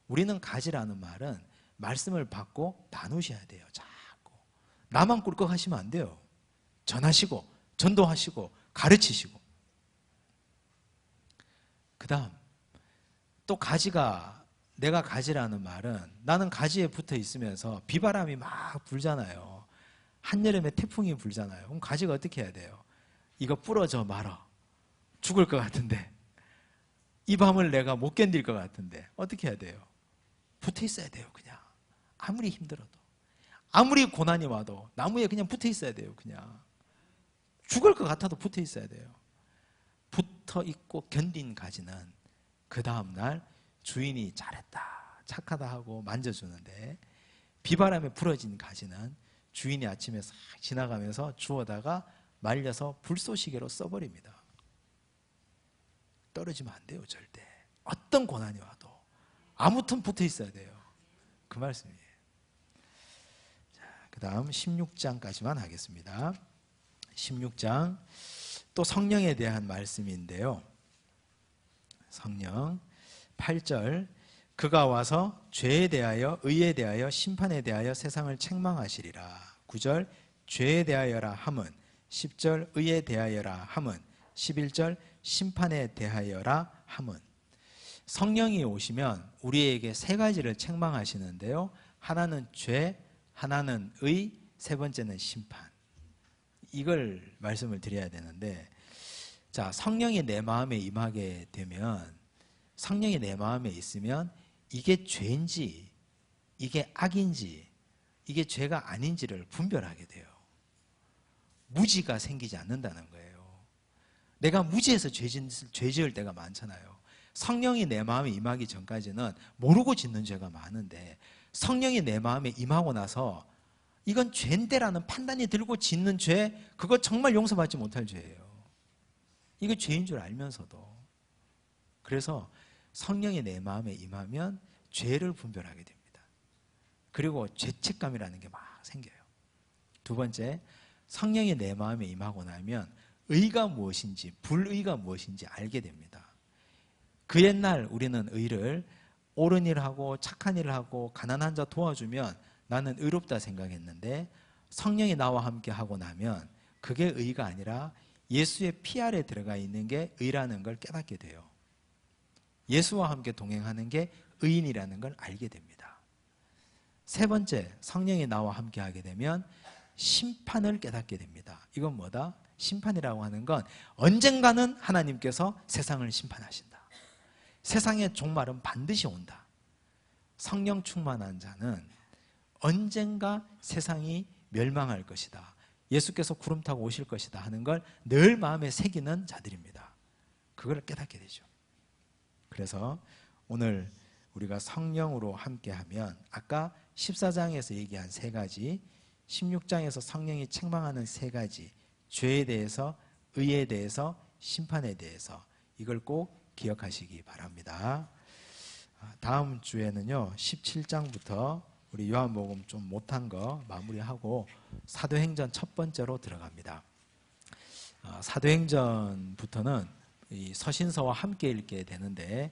우리는 가지라는 말은 말씀을 받고 나누셔야 돼요. 자꾸 나만 꿀꺽 하시면 안 돼요. 전하시고 전도하시고 가르치시고. 그 다음 또 가지가, 내가 가지라는 말은 나는 가지에 붙어 있으면서 비바람이 막 불잖아요. 한여름에 태풍이 불잖아요. 그럼 가지가 어떻게 해야 돼요? 이거 부러져 말아. 죽을 것 같은데 이 밤을 내가 못 견딜 것 같은데 어떻게 해야 돼요? 붙어 있어야 돼요. 그냥 아무리 힘들어도 아무리 고난이 와도 나무에 그냥 붙어 있어야 돼요. 그냥 죽을 것 같아도 붙어 있어야 돼요. 붙어 있고 견딘 가지는 그 다음날 주인이 잘했다 착하다 하고 만져주는데, 비바람에 부러진 가지는 주인이 아침에 싹 지나가면서 주워다가 말려서 불쏘시개로 써버립니다. 떨어지면 안 돼요. 절대. 어떤 고난이 와도 아무튼 붙어 있어야 돼요. 그 말씀이에요. 자, 그 다음 16장까지만 하겠습니다. 16장 또 성령에 대한 말씀인데요. 성령 8절. 그가 와서 죄에 대하여 의에 대하여 심판에 대하여 세상을 책망하시리라. 9절. 죄에 대하여라 함은, 10절. 의에 대하여라 함은, 11절. 심판에 대하여라 함은. 성령이 오시면 우리에게 세 가지를 책망하시는데요. 하나는 죄, 하나는 의, 세 번째는 심판. 이걸 말씀을 드려야 되는데, 자, 성령이 내 마음에 임하게 되면, 성령이 내 마음에 있으면 이게 죄인지 이게 악인지 이게 죄가 아닌지를 분별하게 돼요. 무지가 생기지 않는다는 거예요. 내가 무지해서 죄 지을 때가 많잖아요. 성령이 내 마음에 임하기 전까지는 모르고 짓는 죄가 많은데, 성령이 내 마음에 임하고 나서 이건 죄인데라는 판단이 들고 짓는 죄, 그거 정말 용서받지 못할 죄예요. 이거 죄인 줄 알면서도. 그래서 성령이 내 마음에 임하면 죄를 분별하게 됩니다. 그리고 죄책감이라는 게 막 생겨요. 두 번째, 성령이 내 마음에 임하고 나면 의가 무엇인지 불의가 무엇인지 알게 됩니다. 그 옛날 우리는 의를 옳은 일을 하고 착한 일을 하고 가난한 자 도와주면 나는 의롭다 생각했는데, 성령이 나와 함께 하고 나면 그게 의가 아니라 예수의 피 아래 들어가 있는 게 의라는 걸 깨닫게 돼요. 예수와 함께 동행하는 게 의인이라는 걸 알게 됩니다. 세 번째, 성령이 나와 함께 하게 되면 심판을 깨닫게 됩니다. 이건 뭐다? 심판이라고 하는 건 언젠가는 하나님께서 세상을 심판하신다. 세상의 종말은 반드시 온다. 성령 충만한 자는 언젠가 세상이 멸망할 것이다, 예수께서 구름 타고 오실 것이다 하는 걸 늘 마음에 새기는 자들입니다. 그걸 깨닫게 되죠. 그래서 오늘 우리가 성령으로 함께하면 아까 14장에서 얘기한 세 가지, 16장에서 성령이 책망하는 세 가지, 죄에 대해서, 의에 대해서, 심판에 대해서, 이걸 꼭 기억하시기 바랍니다. 다음 주에는요 17장부터 우리 요한복음 좀 못한 거 마무리하고 사도행전 첫 번째로 들어갑니다. 사도행전부터는 이 서신서와 함께 읽게 되는데,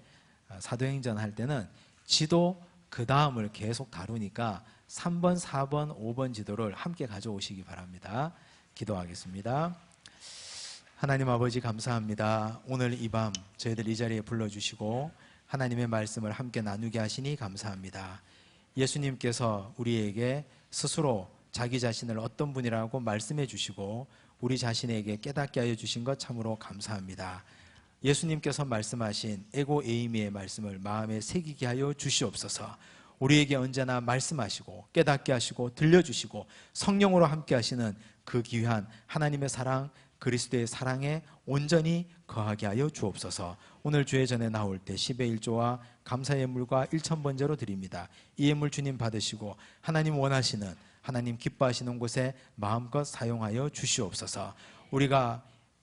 사도행전 할 때는 지도 그 다음을 계속 다루니까 3번, 4번, 5번 지도를 함께 가져오시기 바랍니다. 기도하겠습니다. 하나님 아버지 감사합니다. 오늘 이 밤 저희들 이 자리에 불러주시고 하나님의 말씀을 함께 나누게 하시니 감사합니다. 예수님께서 우리에게 스스로 자기 자신을 어떤 분이라고 말씀해 주시고 우리 자신에게 깨닫게 하여 주신 것 참으로 감사합니다. 예수님께서 말씀하신 에고 에이미의 말씀을 마음에 새기게 하여 주시옵소서. 우리에게 언제나 말씀하시고 깨닫게 하시고 들려주시고 성령으로 함께 하시는 그 귀한 하나님의 사랑, 그리스도의 사랑에 온전히 거하게 하여 주옵소서. 오늘 주의 전에 나올 때 10의 1조와 감사의 예물과 1,000번제로 드립니다. 이 예물 주님 받으시고 하나님 원하시는, 하나님 기뻐하시는 곳에 마음껏 사용하여 주시옵소서.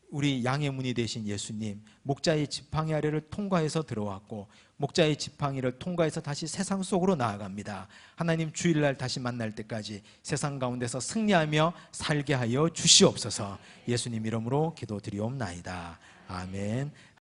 우리 양의 문이 되신 예수님, 목자의 지팡이 아래를 통과해서 들어왔고 목자의 지팡이를 통과해서 다시 세상 속으로 나아갑니다. 하나님 주일날 다시 만날 때까지 세상 가운데서 승리하며 살게 하여 주시옵소서. 예수님 이름으로 기도드리옵나이다. 아멘.